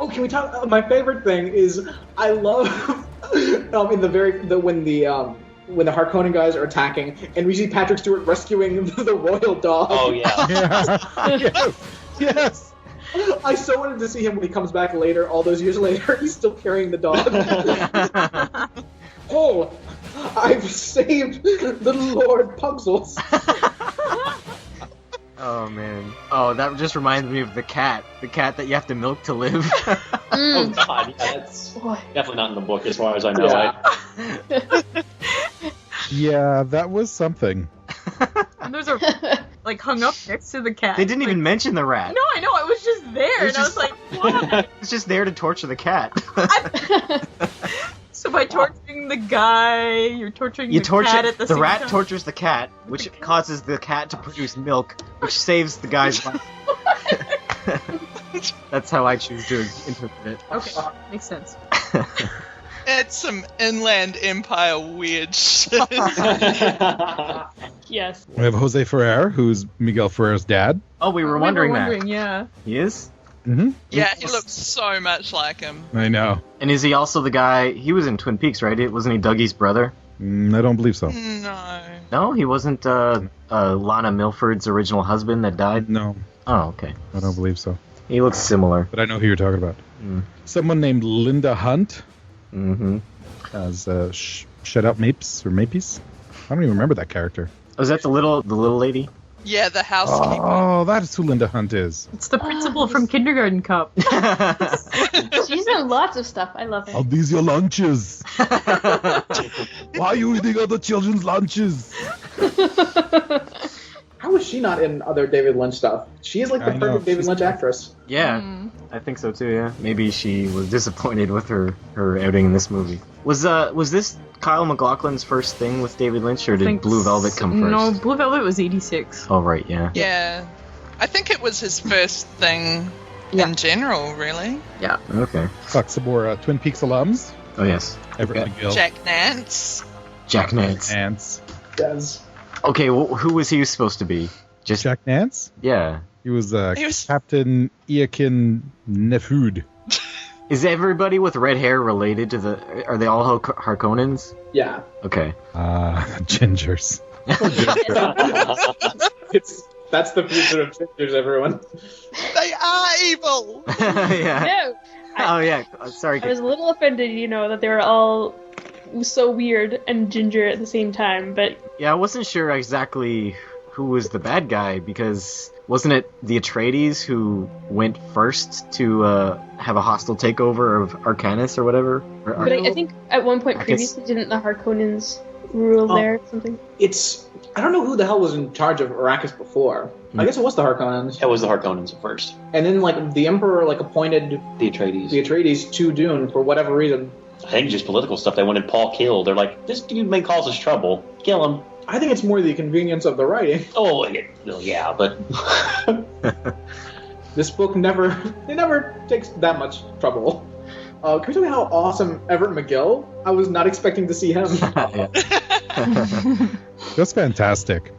Oh, can we talk? My favorite thing is I love when the Harkonnen guys are attacking and we see Patrick Stewart rescuing the royal dog. Oh yeah. Yes. I so wanted to see him when he comes back later. All those years later, he's still carrying the dog. Oh, I've saved little Lord Pugsles. Oh man. Oh, that just reminds me of the cat that you have to milk to live. Oh god, yeah, that's definitely not in the book as far as I know. Yeah. Yeah, that was something. And those are like hung up next to the cat. They didn't even mention the rat. No, I know. It was just there, and I was like, what? It's just there to torture the cat. So by torturing the guy, you're torturing the cat at the same rat time? tortures the cat, which causes the cat to produce milk, which saves the guy's life. That's how I choose to interpret it. Okay, makes sense. It's some Inland Empire weird shit. Yes. We have Jose Ferreira, who's Miguel Ferreira's dad. Oh, we were wondering that. Yeah. He is? Mm-hmm. Yeah, he looks so much like him. I know. And is he also the guy... He was in Twin Peaks, right? Wasn't he Dougie's brother? I don't believe so. No. No, he wasn't Lana Milford's original husband that died? No, Oh, okay. I don't believe so. He looks similar. But I know who you're talking about. Someone named Linda Hunt Mm-hmm. as Shut Up Mapes or Mapes. I don't even remember that character. Oh, is that the little lady? Yeah, the housekeeper. Oh, that's who Linda Hunt is. It's the principal from Kindergarten Cop. She's in lots of stuff. I love her. Are these your lunches? Why are you eating other children's lunches? How is she not in other David Lynch stuff? She is like the I know, perfect David she's- Lynch actress. Yeah, I think so too, yeah. Maybe she was disappointed with her outing in this movie. Was this Kyle McLaughlin's first thing with David Lynch, or did Blue Velvet come first? No, Blue Velvet was 86. Oh, right, yeah. Yeah. I think it was his first thing in general, really. Yeah. Okay. Fuck, some more Twin Peaks alums. Oh, yes. Everett Okay. McGill. Jack Nance. Jack Nance. Nance. Does. Okay, who was he supposed to be? Just Jack Nance? Yeah. He was, He was- Captain Iakin Nefud. Is everybody with red hair related to the... Are they all Harkonnens? Yeah. Okay. Gingers. That's the future of gingers, everyone. They are evil. Yeah. No. Oh, yeah. Sorry. I was a little offended, that they were all so weird and ginger at the same time, but Yeah, I wasn't sure exactly who was the bad guy, because wasn't it the Atreides who went first to have a hostile takeover of Arcanus or whatever? but I think at one point I guess- previously didn't the Harkonnens rule there or something? I don't know who the hell was in charge of Arrakis before. I guess it was the Harkonnens. It was the Harkonnens at first. And then, the Emperor, appointed The Atreides. the Atreides to Dune for whatever reason. I think just political stuff. They wanted Paul killed. They're like, this dude may cause us trouble. Kill him. I think it's more the convenience of the writing. Oh, yeah, but... This book never takes that much trouble. Can we talk about how awesome Everett McGill? I was not expecting to see him. That's fantastic.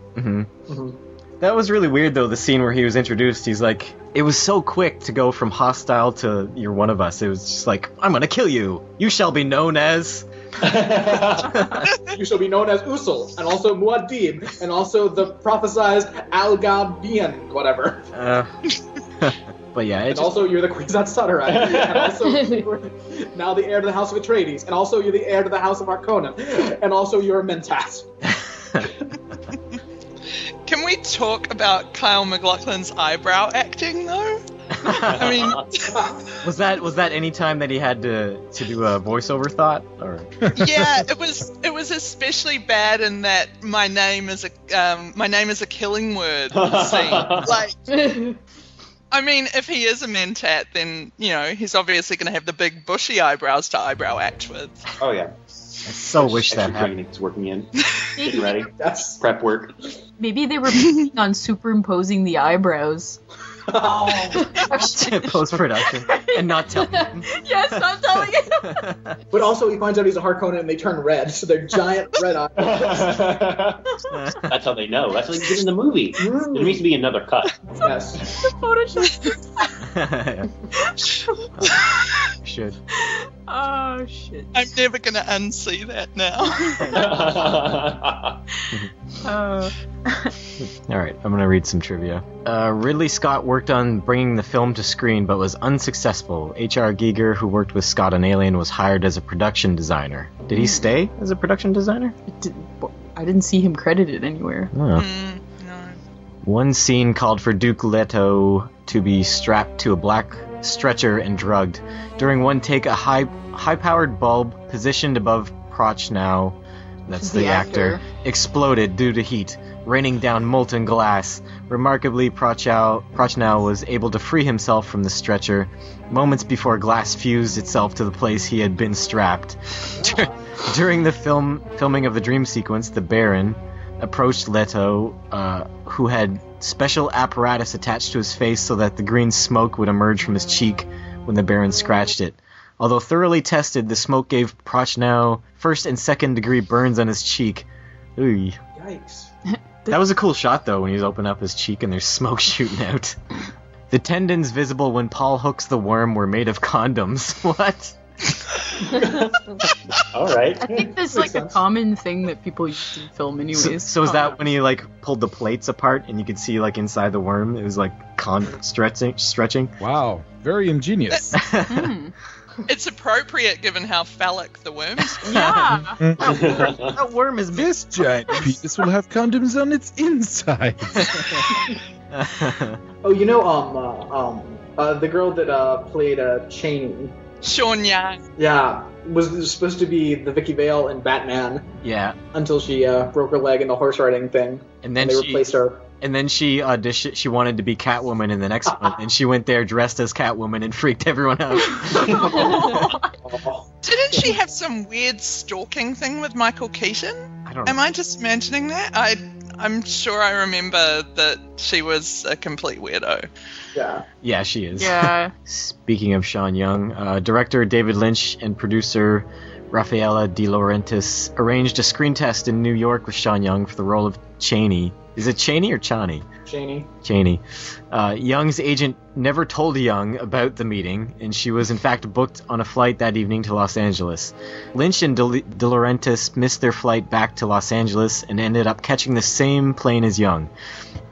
That was really weird, though, the scene where he was introduced. He's like, it was so quick to go from hostile to you're one of us. It was just like, I'm gonna kill you. You shall be known as... You shall be known as Usul, and also Muad'Dib, and also the prophesized Al-Gabian, whatever. But yeah, And also you're the Kwisatz Haderach, and also you're now the heir to the House of Atreides, and also you're the heir to the House of Harkonnen, and also you're a Mentat. Can we talk about Kyle McLaughlin's eyebrow acting, though? I mean, was that any time that he had to do a voiceover thought, or? yeah, it was especially bad in that my name is a killing word scene. Like, I mean, if he is a Mentat, then he's obviously going to have the big bushy eyebrows to eyebrow act with. Oh, yeah. I so wish that Extra happened. training's working in. Getting ready. Yes. Prep work. Maybe they were planning on superimposing the eyebrows. Post production and not telling him. Yes, I'm telling you. But also he finds out he's a Harkonnen and they turn red, so they're giant red eyes. That's how they know. That's what you did in the movie. There needs to be another cut. Yes. Should. Oh shit. I'm never going to unsee that now. Alright, I'm gonna read some trivia. Ridley Scott worked on bringing the film to screen but was unsuccessful. H.R. Giger, who worked with Scott on Alien, was hired as a production designer. Did he stay as a production designer? I didn't see him credited anywhere. Oh. No. One scene called for Duke Leto to be strapped to a black stretcher and drugged. During one take, a high-powered bulb positioned above Prochnow, that's the actor, exploded due to heat, raining down molten glass. Remarkably, Prochnow was able to free himself from the stretcher moments before glass fused itself to the place he had been strapped. During the filming of the dream sequence, the Baron approached Leto, who had special apparatus attached to his face so that the green smoke would emerge from his cheek when the Baron scratched it. Although thoroughly tested, the smoke gave Prochnow first and second degree burns on his cheek. Ooh. Yikes. That was a cool shot, though, when he's opening up his cheek and there's smoke shooting out. The tendons visible when Paul hooks the worm were made of condoms. What? All right. I think that's Makes a sense. common thing that people use in film anyways. So is that when he, pulled the plates apart and you could see, inside the worm? It was, stretching? Wow, very ingenious. It's appropriate given how phallic the worms were. Yeah. That worm is This giant penis will have condoms on its inside. Oh, the girl that played Cheney. Sean Young. Yeah, was supposed to be the Vicky Vale in Batman Yeah. until she broke her leg in the horse riding thing. And then they replaced her. And then she auditioned. She wanted to be Catwoman in the next one, and she went there dressed as Catwoman and freaked everyone out. Oh. Didn't she have some weird stalking thing with Michael Keaton? I don't Am know. I just imagining that? I'm sure I remember that she was a complete weirdo. Yeah. Yeah, she is. Yeah. Speaking of Sean Young, director David Lynch and producer Rafaela De Laurentiis arranged a screen test in New York with Sean Young for the role of Cheney. Is it Cheney or Chani? Cheney. Young's agent never told Young about the meeting, and she was in fact booked on a flight that evening to Los Angeles. Lynch and De Laurentiis missed their flight back to Los Angeles and ended up catching the same plane as Young.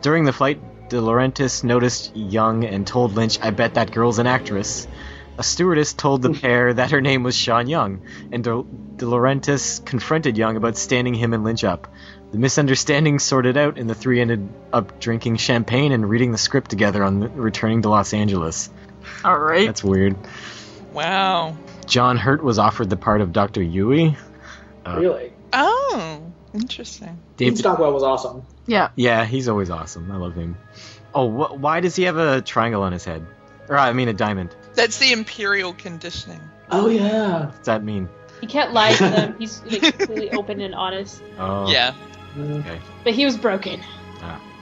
During the flight, De Laurentiis noticed Young and told Lynch, "I bet that girl's an actress." A stewardess told the pair that her name was Sean Young, and De Laurentiis confronted Young about standing him and Lynch up. The misunderstanding sorted out, and the three ended up drinking champagne and reading the script together on returning to Los Angeles. All right. That's weird. Wow. John Hurt was offered the part of Dr. Yui. Really? Oh, interesting. Dean Stockwell was awesome. Yeah. Yeah, he's always awesome. I love him. Oh, why does he have a triangle on his head? Or, I mean, a diamond. That's the imperial conditioning. Oh, yeah. What's that mean? You can't lie to them. He's like completely open and honest. Oh. Yeah. Okay. But he was broken.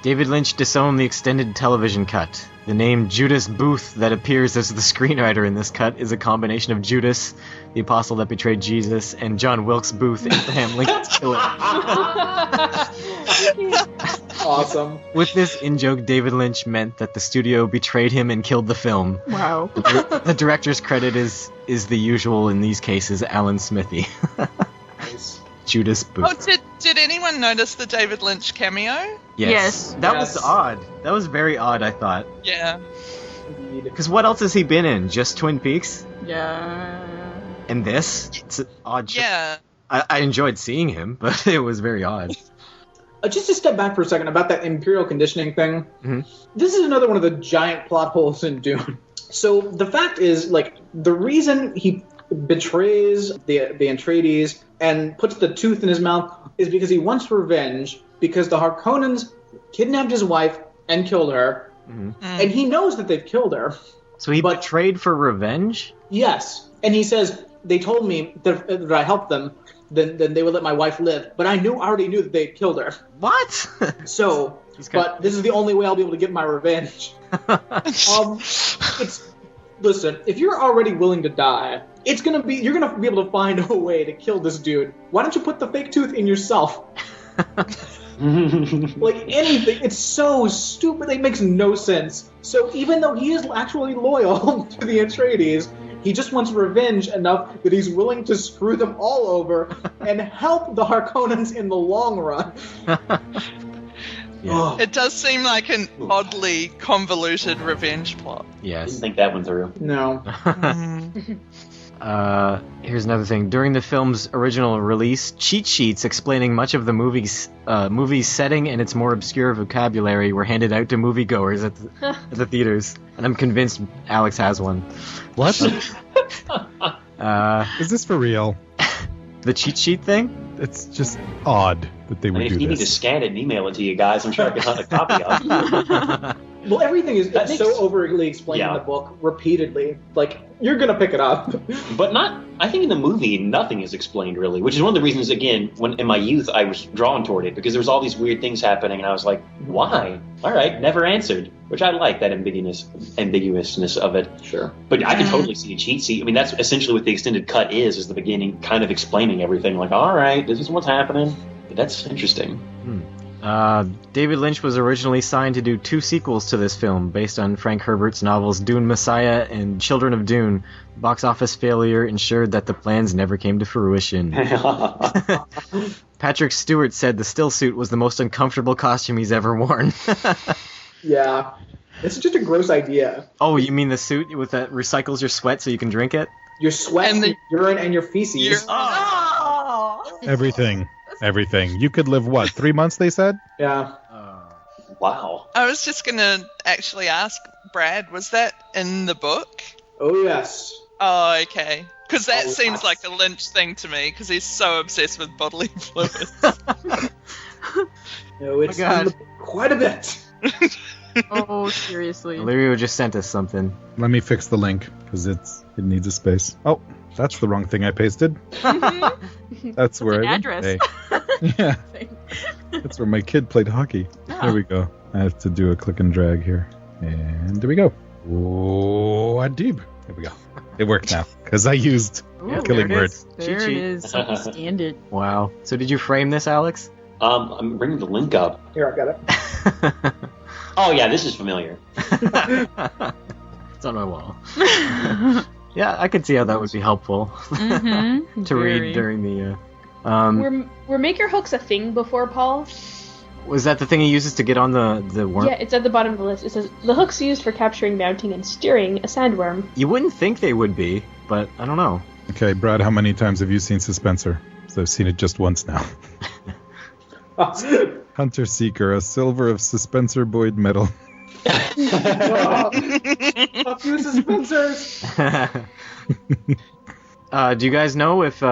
David Lynch disowned the extended television cut. The name Judas Booth that appears as the screenwriter in this cut is a combination of Judas, the apostle that betrayed Jesus, and John Wilkes Booth, Abraham Lincoln's killer. Awesome. With this in-joke, David Lynch meant that the studio betrayed him and killed the film. Wow. The director's credit is the usual in these cases, Alan Smithy. Nice. Judas Booth. Oh, did anyone notice the David Lynch cameo? Yes. That was odd. That was very odd, I thought. Yeah. Indeed. Because what else has he been in? Just Twin Peaks? Yeah. And this? It's an odd choice. Yeah. I enjoyed seeing him, but it was very odd. Just to step back for a second about that imperial conditioning thing. Mhm. This is another one of the giant plot holes in Dune. So the fact is, like, the reason he betrays the Atreides and puts the tooth in his mouth is because he wants revenge, because the Harkonnens kidnapped his wife and killed her, and he knows that they've killed her. So he betrayed for revenge? Yes. And he says, they told me that if I helped them, then they would let my wife live. But I already knew that they had killed her. What? So, but this is the only way I'll be able to get my revenge. Listen, if you're already willing to die, you're gonna be able to find a way to kill this dude. Why don't you put the fake tooth in yourself? Like anything, it's so stupid. It makes no sense. So even though he is actually loyal to the Atreides, he just wants revenge enough that he's willing to screw them all over and help the Harkonnens in the long run. Yeah. It does seem like an oddly convoluted revenge plot. Yes. Didn't think that one through. No. Here's another thing. During the film's original release, cheat sheets explaining much of the movie's setting and its more obscure vocabulary were handed out to moviegoers at the theaters, and I'm convinced Alex has one. What? Is this for real? The cheat sheet thing? It's just odd that they would if do you need to this. scan it and email it to you guys, I'm sure I can hunt a copy of it. Well, everything is That so makes- overly explained in Yeah. the book repeatedly. Like, you're gonna pick it up. But I think in the movie, nothing is explained really, which is one of the reasons, again, when in my youth, I was drawn toward it, because there was all these weird things happening, and I was like, why? All right, never answered, which I like that ambiguousness of it. Sure. But I can totally see a cheat sheet. I mean, that's essentially what the extended cut is the beginning, kind of explaining everything, like, all right, this is what's happening. But that's interesting. David Lynch was originally signed to do 2 sequels to this film based on Frank Herbert's novels Dune Messiah and Children of Dune. Box office failure ensured that the plans never came to fruition. Patrick Stewart said the still suit was the most uncomfortable costume he's ever worn. Yeah. It's just a gross idea. Oh, you mean the suit with that recycles your sweat so you can drink it? Your sweat, And the- your urine, and your feces. Everything. You could live, what, 3 months, they said? Yeah. Wow. I was just going to actually ask Brad, was that in the book? Oh, yes. Oh, okay. Because that Oh, seems yes. like a Lynch thing to me, because he's so obsessed with bodily fluids. No, it's God. in the book quite a bit. Oh, seriously. Alirio just sent us something. Let me fix the link, because it needs a space. Oh, That's the wrong thing I pasted. That's where an I address. went today. Yeah. That's where my kid played hockey. There we go. I have to do a click and drag here. And there we go. Oh, Adib. There we go. It worked now, because I used Ooh, killing there it word. is. There Cheat it sheet. is. Stand it. Wow. So did you frame this, Alex? I'm bringing the link up. Here, I got it. Oh yeah, this is familiar. It's on my wall. Yeah, I could see how that would be helpful Mm-hmm. to read during the. Were maker hooks a thing before, Paul? Was that the thing he uses to get on the worm? Yeah, it's at the bottom of the list. It says the hooks used for capturing, mounting, and steering a sandworm. You wouldn't think they would be, but I don't know. Okay, Brad, how many times have you seen Suspenser? So I've seen it just once now. Hunter Seeker, a silver of Suspenser Boyd medal. Fuck you, suspensors! Do you guys know if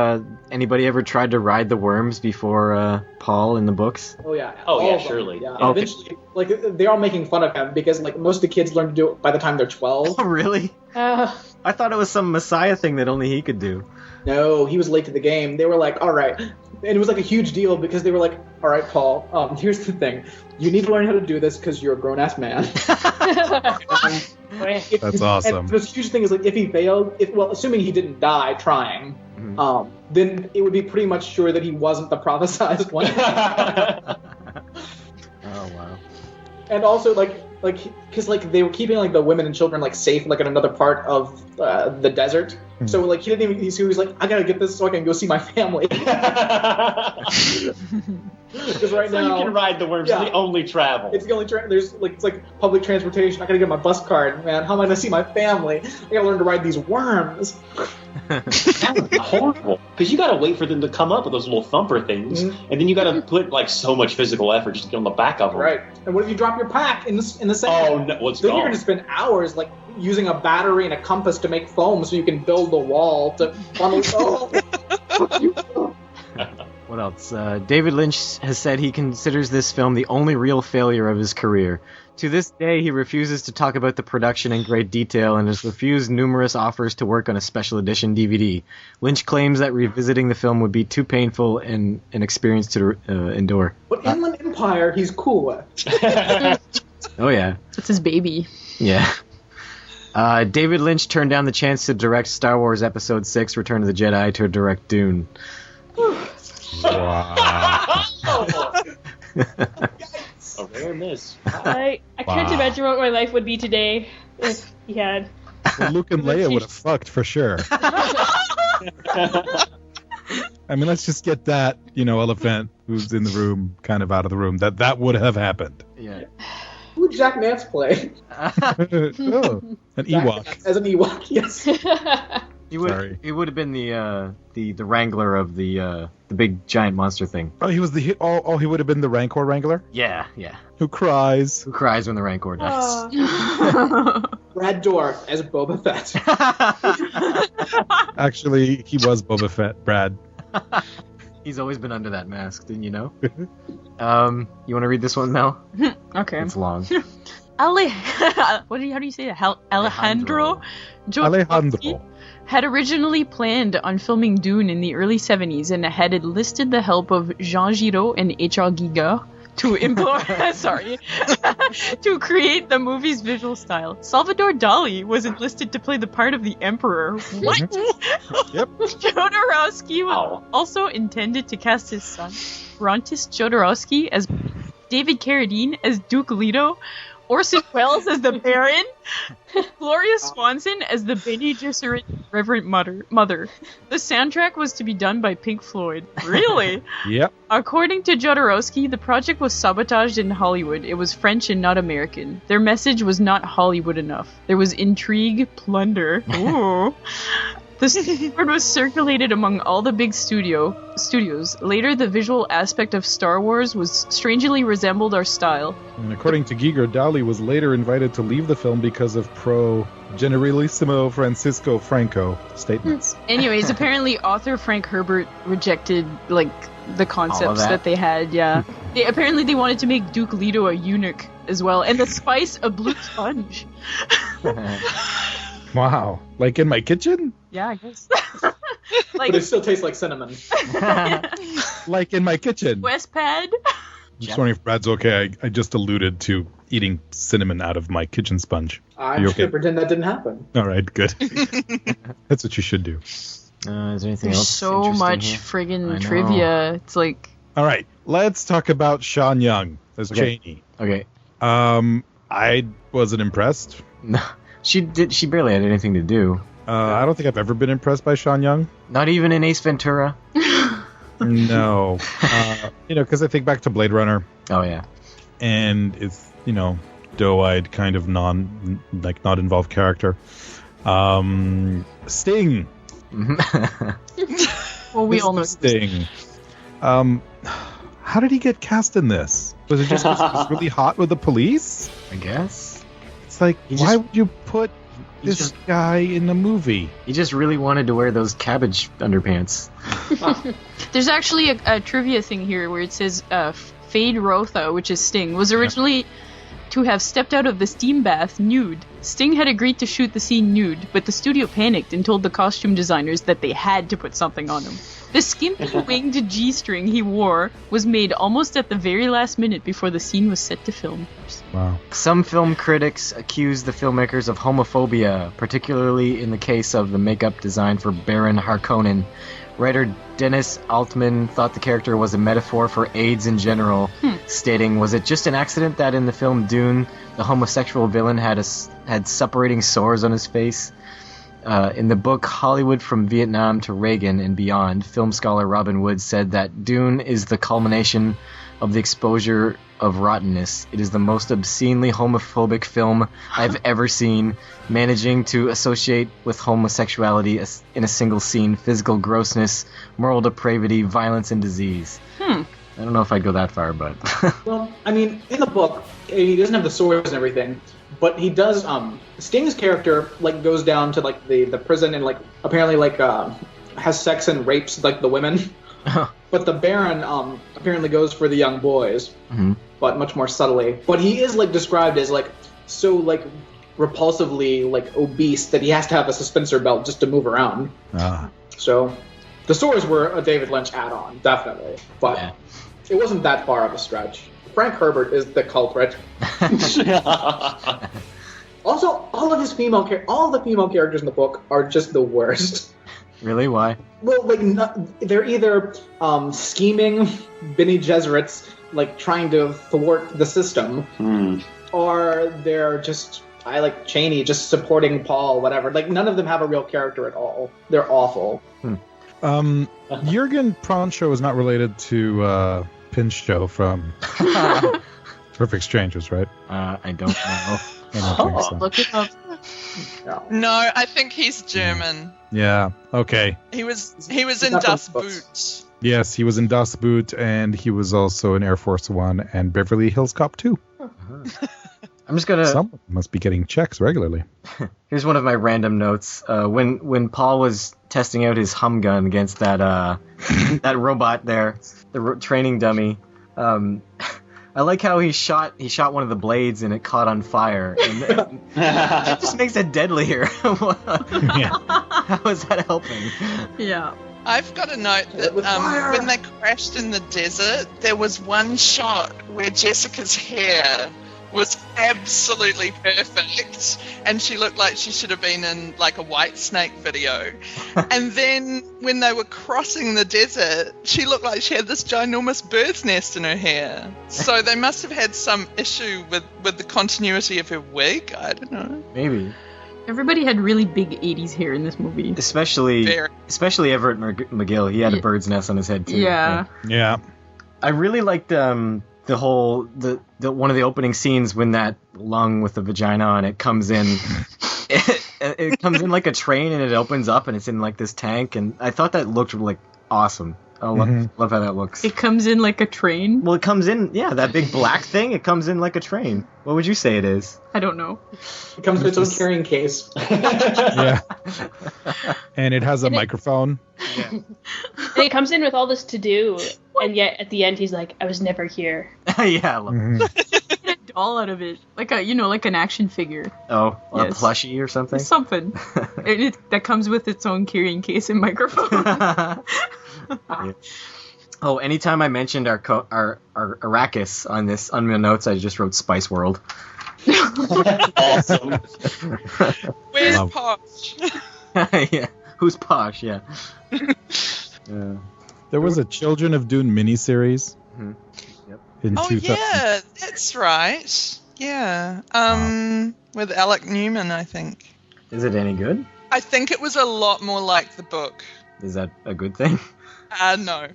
anybody ever tried to ride the worms before Paul in the books? Oh yeah. Oh, All yeah, of them. surely. Yeah. Okay. Eventually, like they're all making fun of him because like most of the kids learn to do it by the time they're 12. Oh, really? I thought it was some Messiah thing that only he could do. No, he was late to the game. They were like, all right. And it was like a huge deal because they were like, all right, Paul, here's the thing. You need to learn how to do this because you're a grown-ass man. That's awesome. And the huge thing is, like, if he failed, assuming he didn't die trying, then it would be pretty much sure that he wasn't the prophesized one. Oh, wow. And also, because they were keeping like the women and children like safe like in another part of the desert. So like he didn't even. He was like, I gotta get this so I can go see my family. Because right So now you can ride the worms. Yeah. They only travel. it's the only there's like it's like public transportation. I gotta get my bus card, man. How am I gonna see my family? I gotta learn to ride these worms. That's horrible. Because you gotta wait for them to come up with those little thumper things, and then you gotta put like so much physical effort just to get on the back of them. Right. And what if you drop your pack in the sand? Oh no, what's Then you're gone? gonna spend hours like using a battery and a compass to make foam so you can build the wall to funnel foam. What else? David Lynch has said he considers this film the only real failure of his career. To this day, he refuses to talk about the production in great detail and has refused numerous offers to work on a special edition DVD. Lynch claims that revisiting the film would be too painful and an experience to endure. But Inland Empire, he's cool with. Oh, yeah. It's his baby. Yeah. David Lynch turned down the chance to direct Star Wars Episode 6, Return of the Jedi, to direct Dune. Wow. A rare miss. I can't imagine what my life would be today if he had. Well, Luke and Leia would have fucked for sure. I mean, let's just get that, elephant who's in the room kind of out of the room. That would have happened. Yeah. Who would Jack Nance play? Oh, an Ewok. As an Ewok, yes. He would. Sorry. He would have been the wrangler of the big giant monster thing. Oh, he was he would have been the Rancor Wrangler Yeah. who cries. Who cries when the Rancor dies? Brad Dourif as Boba Fett. Actually, he was Boba Fett, Brad. He's always been under that mask, didn't you know? You want to read this one, Mel? Okay. It's long. How do you say that? Alejandro Jodorowsky had originally planned on filming Dune in the early 70s and had enlisted the help of Jean Giraud and H.R. Giga to to create the movie's visual style. Salvador Dali was enlisted to play the part of the Emperor. What? Yep. Jodorowsky was also intended to cast his son, Rontis Jodorowsky, as David Carradine as Duke Leto, Orson Welles as the Baron, Gloria Swanson as the Bene Gesserit Reverend Mother. The soundtrack was to be done by Pink Floyd. Really? Yep. According to Jodorowsky, the project was sabotaged in Hollywood. It was French and not American. Their message was not Hollywood enough. There was intrigue, plunder. Ooh. The storyboard was circulated among all the big studios. Later, the visual aspect of Star Wars was strangely resembled our style. And according to Giger, Dali was later invited to leave the film because of pro-Generalissimo Francisco Franco statements. Anyways, apparently author Frank Herbert rejected, the concepts that? that they had, yeah. Apparently they wanted to make Duke Leto a eunuch as well, and the spice a blue sponge. Wow. Like in my kitchen? Yeah, I guess. But it still tastes like cinnamon. Like in my kitchen. Westpad. Just wondering if Brad's okay. I just alluded to eating cinnamon out of my kitchen sponge. I'm You just okay? gonna pretend that didn't happen. All right, good. That's what you should do. Is there anything There's else? so interesting much here? I friggin' know. trivia. It's like, All right, let's talk about Sean Young as Okay. Cheney. Okay. I wasn't impressed. No, she barely had anything to do. I don't think I've ever been impressed by Sean Young. Not even in Ace Ventura. No. Because I think back to Blade Runner, Oh yeah. and it's, doe-eyed kind of not involved character. Sting. well, we all know. Sting. How did he get cast in this? Was it just because he was really hot with the police? I guess. It's like, He why just- would you put He's this just- guy in a movie? He just really wanted to wear those cabbage underpants. There's actually a trivia thing here where it says Fade Rotha, which is Sting, was originally to have stepped out of the steam bath nude. Sting had agreed to shoot the scene nude, but the studio panicked and told the costume designers that they had to put something on him. The skimpy winged G-string he wore was made almost at the very last minute before the scene was set to film. Wow. Some film critics accuse the filmmakers of homophobia, particularly in the case of the makeup design for Baron Harkonnen. Writer Dennis Altman thought the character was a metaphor for AIDS in general, stating, "Was it just an accident that in the film Dune, the homosexual villain had separating sores on his face?" In the book Hollywood from Vietnam to Reagan and Beyond, film scholar Robin Wood said that Dune is the culmination of the exposure of rottenness. It is the most obscenely homophobic film I've ever seen, managing to associate with homosexuality in a single scene, physical grossness, moral depravity, violence, and disease. I don't know if I'd go that far, but... Well, I mean, in the book, he doesn't have the swords and everything, but he does. Sting's character goes down to the prison and apparently has sex and rapes the women. But the Baron apparently goes for the young boys, but much more subtly. But he is described as so repulsively obese that he has to have a suspensor belt just to move around. So the swords were a David Lynch add-on, definitely, but Yeah. it wasn't that far of a stretch. Frank Herbert is the culprit. Also, all the female characters in the book are just the worst. Really? Why? Well, they're either scheming Bene Gesserits, trying to thwart the system, or they're just, Cheney, just supporting Paul, whatever. None of them have a real character at all. They're awful. Jürgen Proncho is not related to Pinchot from Perfect Strangers, right? I don't know. I don't think so. Look it up. No, I think he's German. Yeah, okay. He was in not Das from books. Boot. Yes, he was in Das Boot, and he was also in Air Force One and Beverly Hills Cop 2. I'm just gonna... Someone must be getting checks regularly. Here's one of my random notes. When Paul was testing out his hum gun against that that robot there, the training dummy, I like how he shot one of the blades and it caught on fire. And it just makes it deadlier. Yeah. How is that helping? Yeah. I've got a note that With fire. when they crashed in the desert, there was one shot where Jessica's hair was absolutely perfect, and she looked like she should have been in a White Snake video. And then when they were crossing the desert, she looked like she had this ginormous bird's nest in her hair. So they must have had some issue with the continuity of her wig. I don't know. Maybe. Everybody had really big 80s hair in this movie. Especially Everett McGill. He had a Yeah. bird's nest on his head too. Yeah. Yeah. I really liked the one of the opening scenes when that lung with the vagina on it comes in. It comes in like a train and it opens up and it's in this tank, and I thought that looked awesome. I love how that looks. It comes in like a train. Well, it comes in, that big black thing. It comes in like a train. What would you say it is? I don't know. It comes with its own carrying case. Yeah. And it has a microphone. And he comes in with all this to do, and yet at the end he's like, I was never here. Yeah. I love it. doll out of it, like like an action figure. Oh, a Yes. plushie or something? Something. That comes with its own carrying case and microphone. Yeah. Oh, anytime I mentioned our Arrakis on my notes, I just wrote Spice World. Awesome. Where's Wow. Posh? Yeah. Who's Posh? Yeah. There was a Children of Dune miniseries Mhm. in Oh 2000. yeah, that's right. Yeah. With Alec Newman, I think. Is it any good? I think it was a lot more like the book. Is that a good thing? No.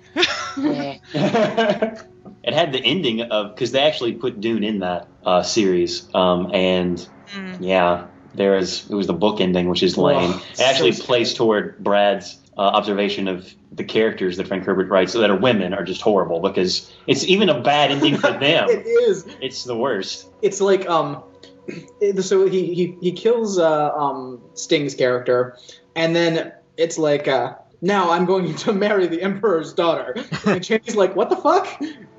It had the ending of, because they actually put Dune in that series, and yeah, it was the book ending, which is lame. Oh, It actually so plays toward Brad's observation of the characters that Frank Herbert writes that are women are just horrible, because it's even a bad ending for them. It is. It's the worst. It's like so he kills Sting's character, and then it's like now I'm going to marry the Emperor's daughter. And Chaney's like, what the fuck?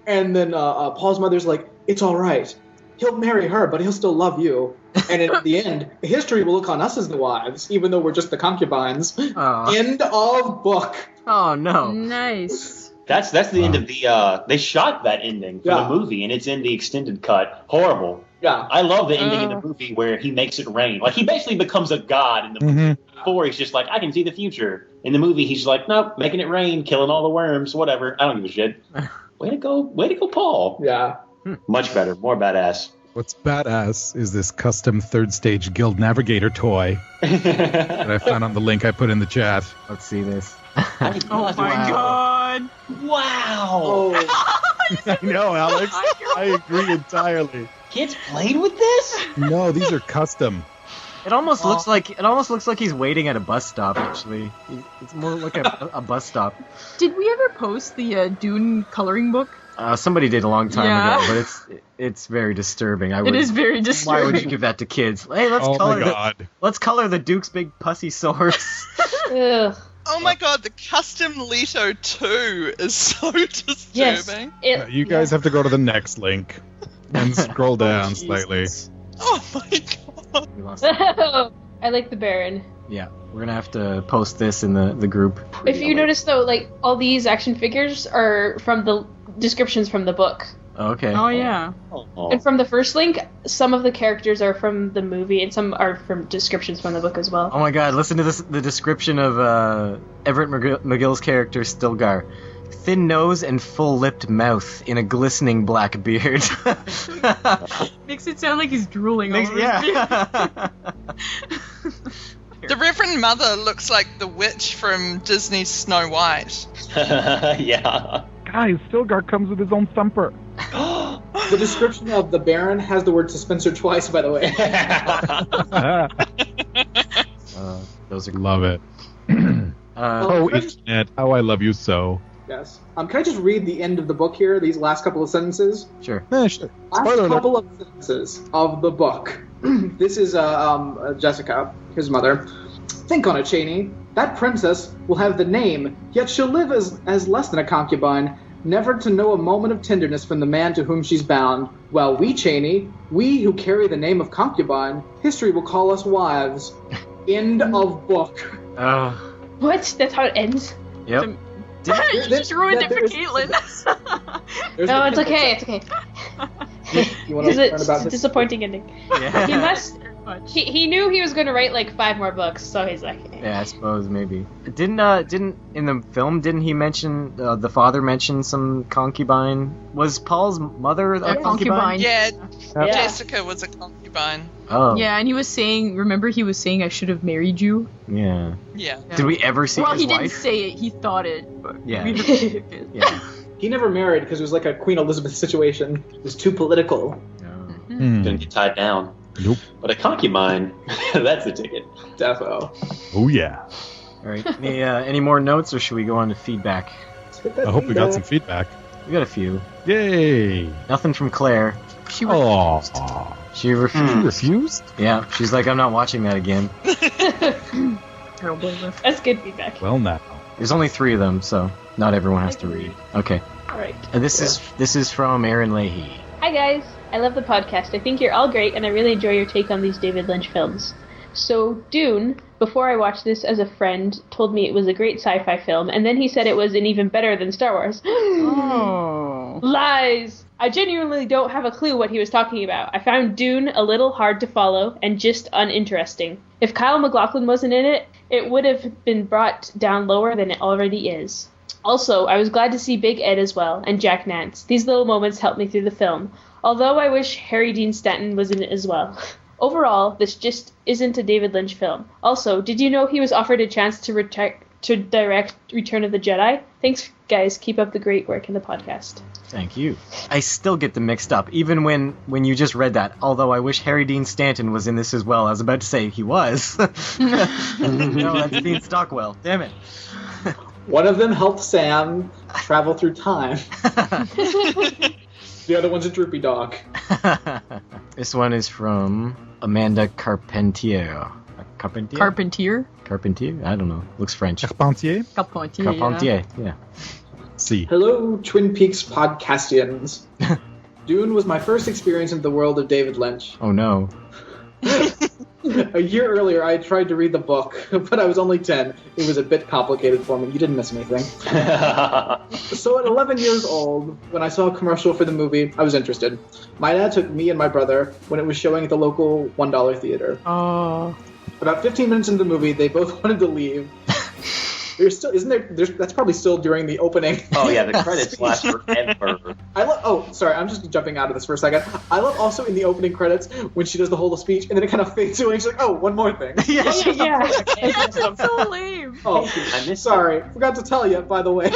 And then Paul's mother's like, it's all right. He'll marry her, but he'll still love you. And at the end, history will look on us as the wives, even though we're just the concubines. Aw. End of book. Oh, no. Nice. That's the end of the. They shot that ending for Yeah. the movie, and it's in the extended cut. Horrible. Yeah. I love the ending in the movie where he makes it rain. Like, he basically becomes a god in the movie. Before, he's just like, I can see the future. In the movie, he's like, nope, making it rain, killing all the worms, whatever. I don't give a shit. Way to go, Paul. Yeah. Much better, more badass. What's badass is this custom third stage Guild Navigator toy that I found on the link I put in the chat. Let's see this. Oh my god. Wow. Oh. I know, Alex. I agree entirely. Kids played with this? No, these are custom. It almost looks like he's waiting at a bus stop. Actually, it's more like a bus stop. Did we ever post the Dune coloring book? Somebody did a long time Yeah. ago, but it's very disturbing. It is very Why disturbing. would you give that to kids? Hey, let's Oh color my god. let's color the Duke's big pussy source. Ugh. Oh my god, the custom Leto 2 is so disturbing. Yes. You guys have to go to the next link and scroll down Jesus. slightly. Oh my god. We lost it. I like the Baron. Yeah, we're gonna have to post this in the group. If you notice though, like all these action figures are from the descriptions from the book. Okay. Oh yeah. Oh. And from the first link, some of the characters are from the movie and some are from descriptions from the book as well. Oh my god, listen to this, the description of Everett McGill's character, Stilgar. Thin nose and full-lipped mouth in a glistening black beard. Makes it sound like he's drooling all over his Yeah. The Reverend Mother looks like the witch from Disney's Snow White. Yeah. Guys, Stilgar comes with his own thumper. The description of the Baron has the word suspensor twice, by the way. Those are Love it. Oh, internet, how I love you so. Yes. Can I just read the end of the book here, these last couple of sentences? sure. Sure. Last Spoiler alert. couple of sentences of the book. This is Jessica, his mother. Think on it, Cheney. That princess will have the name, yet she'll live as less than a concubine, never to know a moment of tenderness from the man to whom she's bound. While we, Cheney, we who carry the name of concubine, history will call us wives. End of book. What? That's how it ends? Yep. You just ruined it for there's- Caitlin. There's No, the it's okay. It's okay. You want to It's learn a about this? disappointing ending. Yeah. He must. He knew he was going to write like 5 more books, so he's like. Yeah, I suppose maybe. Didn't in the film? Didn't he mention the father mentioned some concubine? Was Paul's mother a concubine? concubine. Yeah, Yeah. Jessica was a concubine. Oh. Yeah, and he was saying, remember he was saying I should have married you? Yeah. Yeah. Did we ever see Well, his he didn't wife? say it, he thought it. But Yeah. we never did it. Yeah. He never married because it was like a Queen Elizabeth situation. It was too political. Gonna get tied down. Nope. But a concubine, that's the ticket. Defo. Oh yeah. All right. Any more notes, or should we go on to feedback? I hope we got some feedback. We got a few. Yay! Nothing from Claire. She Oh, She refused. she refused? Yeah, she's like, I'm not watching that again. Girl blamer. That's good feedback. Well, now. There's only 3 of them, so not everyone has to read. Okay. All right. And this is from Aaron Leahy. Hi guys. I love the podcast. I think you're all great, and I really enjoy your take on these David Lynch films. So, Dune, before I watched this as a friend, told me it was a great sci-fi film, and then he said it was an even better than Star Wars. Oh. Lies! I genuinely don't have a clue what he was talking about. I found Dune a little hard to follow and just uninteresting. If Kyle McLaughlin wasn't in it, it would have been brought down lower than it already is. Also, I was glad to see Big Ed as well, and Jack Nance. These little moments helped me through the film, although I wish Harry Dean Stanton was in it as well. Overall, this just isn't a David Lynch film. Also, did you know he was offered a chance to direct Return of the Jedi? Thanks, guys. Keep up the great work in the podcast. Thank you. I still get them mixed up, even when you just read that. Although I wish Harry Dean Stanton was in this as well. I was about to say he was. No, that's Dean Stockwell. Damn it. One of them helped Sam travel through time. The other one's a droopy dog. This one is from Amanda Carpentier. Carpentier? Carpentier? I don't know. Looks French. Carpentier? Carpentier, yeah. See. Hello, Twin Peaks podcastians. Dune was my first experience in the world of David Lynch. Oh no. A year earlier, I tried to read the book, but I was only 10. It was a bit complicated for me. You didn't miss anything. So at 11 years old, when I saw a commercial for the movie, I was interested. My dad took me and my brother when it was showing at the local $1 theater. Oh. About 15 minutes into the movie, they both wanted to leave. There's still, isn't there? That's probably still during the opening. Oh yeah, the credits last forever. Sorry, I'm just jumping out of this for a second. I love also in the opening credits when she does the whole speech and then it kind of fades away. And she's like, "Oh, one more thing." Yeah. It's so lame. Oh, sorry, forgot to tell you. By the way,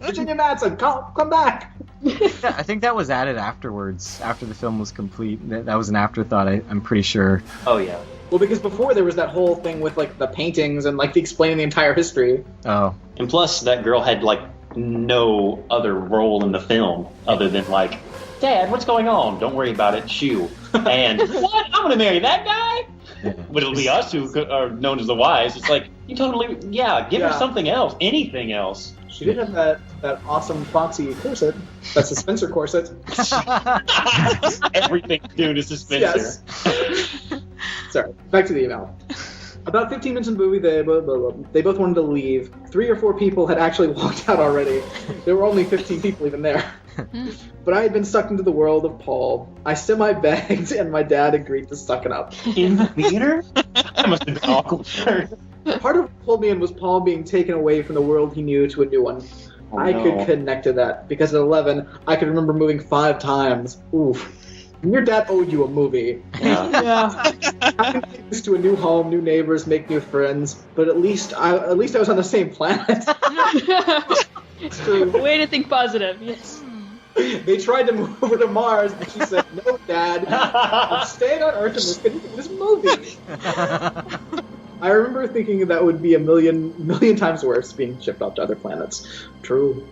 Virginia Madsen, come back. I think that was added afterwards, after the film was complete. That was an afterthought. I'm pretty sure. Oh yeah. Well, because before there was that whole thing with like the paintings and like explaining the entire history. Oh. And plus, that girl had like no other role in the film other than like, "Dad, what's going on? Don't worry about it. Shoo." And what? I'm gonna marry that guy. But it'll be us who are known as the wise. It's like you totally, give her something else, anything else. She did have that awesome foxy corset, that suspensor corset. Everything Dune is suspensor. Yes. Sorry, back to the email. About 15 minutes in the movie, they both wanted to leave. 3 or 4 people had actually walked out already. There were only 15 people even there. But I had been sucked into the world of Paul. I semi-begged, and my dad agreed to suck it up. In the theater? That must have been awkward. Part of what pulled me in was Paul being taken away from the world he knew to a new one. I could connect to that, because at 11, I could remember moving 5 times. Oof. And your dad owed you a movie. Yeah. I could take this to a new home, new neighbors, make new friends, but at least I was on the same planet. It's true. Way to think positive, yes. They tried to move over to Mars, but she said, "No, Dad, I'm staying on Earth and we're finishing this movie." I remember thinking that would be a million times worse, being shipped off to other planets. True.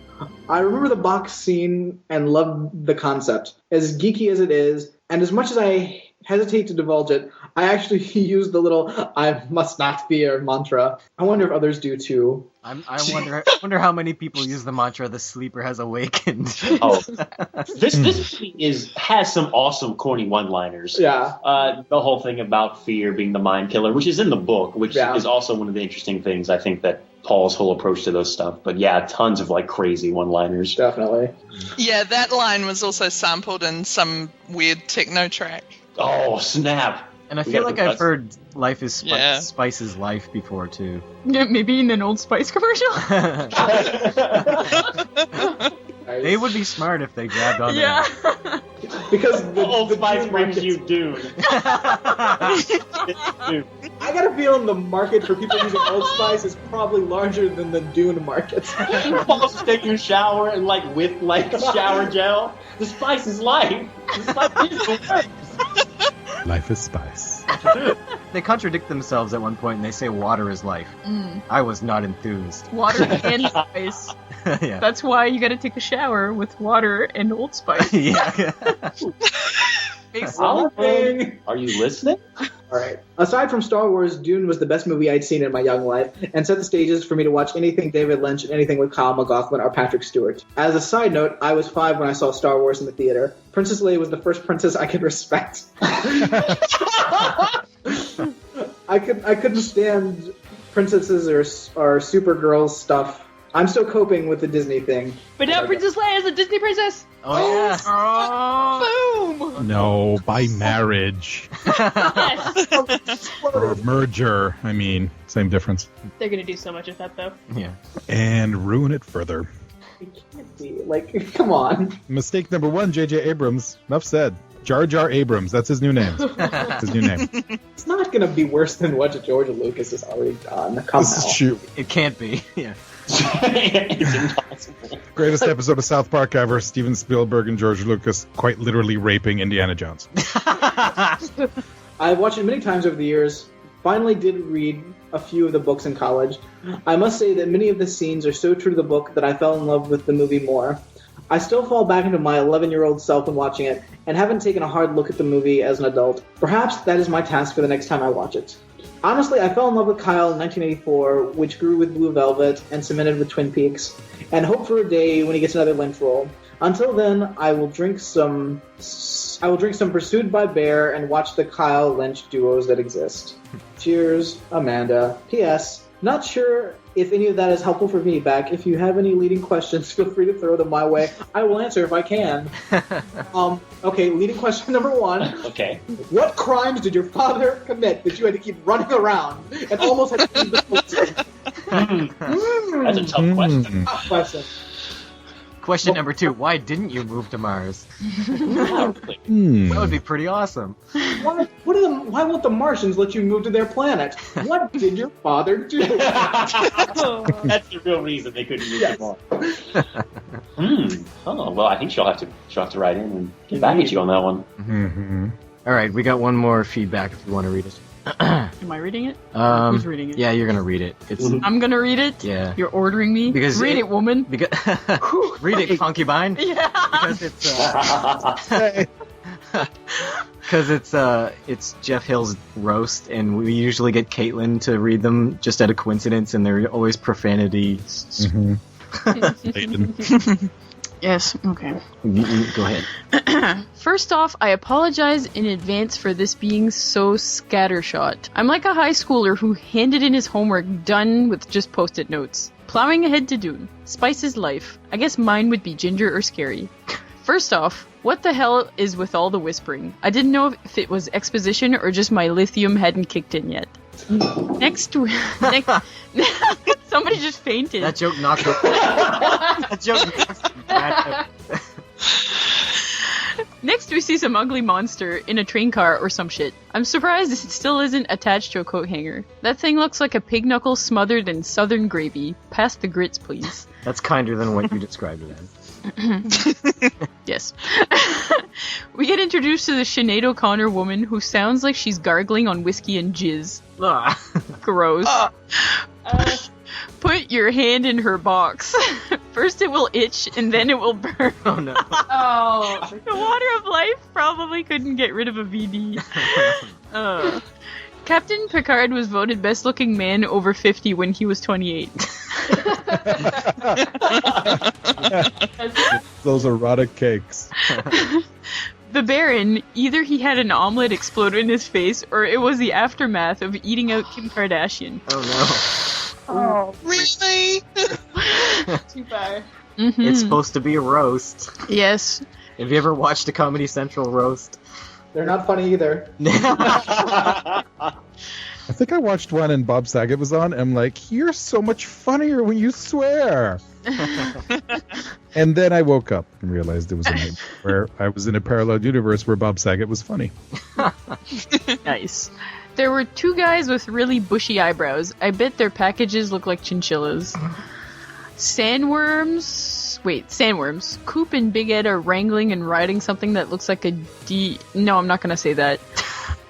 I remember the box scene and loved the concept. As geeky as it is, and as much as I hesitate to divulge it, I actually used the little "I must not fear" mantra. I wonder if others do too. I wonder how many people use the mantra "The sleeper has awakened." Oh, this movie has some awesome corny one-liners. Yeah. The whole thing about fear being the mind killer, which is in the book, which is also one of the interesting things. I think that Paul's whole approach to those stuff. But yeah, tons of like crazy one-liners. Definitely. Yeah, that line was also sampled in some weird techno track. Oh, snap. And I feel like I've heard "Life is Spice is Life" before too. Yeah, maybe in an Old Spice commercial. They would be smart if they grabbed on that. Because Old Spice brings you Dune. I got a feeling the market for people using Old Spice is probably larger than the Dune market. Paul's taking a shower and like with like shower gel. The spice is life. The spice is the work. Life is spice. They contradict themselves at one point and they say water is life. I was not enthused. Water and spice. Yeah. That's why you gotta take a shower with water and Old Spice. Yeah. Are you listening? All right. Aside from Star Wars, Dune was the best movie I'd seen in my young life, and set the stages for me to watch anything David Lynch and anything with Kyle McLaughlin or Patrick Stewart. As a side note, I was 5 when I saw Star Wars in the theater. Princess Leia was the first princess I could respect. I couldn't stand princesses or Supergirl stuff. I'm still coping with the Disney thing. But now Princess Leia is a Disney princess. Oh, yeah. Boom! No, by marriage. Yes. Or merger. I mean, same difference. They're gonna do so much with that, though. Yeah. And ruin it further. It can't be. Like, come on. Mistake number 1, J.J. Abrams. Enough said. Jar Jar Abrams. That's his new name. That's his new name. It's not going to be worse than what George Lucas has already done. Come This is on. true. It can't be. Yeah. It's impossible. Greatest episode of South Park ever. Steven Spielberg and George Lucas quite literally raping Indiana Jones. I've watched it many times over the years. Finally did read a few of the books in college. I must say that many of the scenes are so true to the book that I fell in love with the movie more. I still fall back into my 11-year-old self when watching it, and haven't taken a hard look at the movie as an adult. Perhaps that is my task for the next time I watch it. Honestly, I fell in love with Kyle in 1984, which grew with Blue Velvet and cemented with Twin Peaks, and hope for a day when he gets another Lynch role. Until then, I will drink some Pursued by Bear and watch the Kyle Lynch duos that exist. Cheers, Amanda. P.S. Not sure if any of that is helpful for feedback. If you have any leading questions, feel free to throw them my way. I will answer if I can. Okay, leading question number 1. Okay. What crimes did your father commit that you had to keep running around and almost had to leave the country? That's a tough question. Tough question. Question number 2. Why didn't you move to Mars? That would be pretty awesome. Why won't the Martians let you move to their planet? What did your father do? That's the real reason they couldn't move Yes. more. Oh, well, I think she'll have to write in and get back at you on that one. Mm-hmm. All right, we got one more feedback if you want to read it. Am I reading it? Who's reading it? Yeah, you're gonna read it. It's I'm gonna read it? Yeah. You're ordering me? Because read it, woman. Read it, Funkybind. Yeah. Because it's Jeff Hill's roast, and we usually get Caitlin to read them just out of coincidence, and they're always profanity. Mm-hmm. Yes, okay. Go ahead. First off, I apologize in advance for this being so scattershot. I'm like a high schooler who handed in his homework done with just post-it notes. Plowing ahead to Dune. Spice is life. I guess mine would be ginger or scary. First off, what the hell is with all the whispering? I didn't know if it was exposition or just my lithium hadn't kicked in yet. Next, somebody just fainted. That joke knocked me. That joke knocked me back. Next, we see some ugly monster in a train car or some shit. I'm surprised it still isn't attached to a coat hanger. That thing looks like a pig knuckle smothered in southern gravy. Pass the grits, please. That's kinder than what you described it as. Yes. We get introduced to the Sinead O'Connor woman who sounds like she's gargling on whiskey and jizz. Gross. Put your hand in her box. First it will itch, and then it will burn. Oh no. Oh. The water of life probably couldn't get rid of a VD. Captain Picard was voted best looking man over 50 when he was 28. Those erotic cakes. The Baron, either he had an omelet explode in his face, or it was the aftermath of eating out Kim Kardashian. Oh Oh, really? Too far. no. It's supposed to be a roast. Yes. Have you ever watched a Comedy Central roast? They're not funny either. I think I watched one and Bob Saget was on, and I'm like, you're so much funnier when you swear. And then I woke up and realized it was where I was in a parallel universe where Bob Saget was funny. Nice. There were 2 guys with really bushy eyebrows. I bet their packages look like chinchillas. Sandworms. Coop and Big Ed are wrangling and riding something that looks like a No, I'm not gonna say that.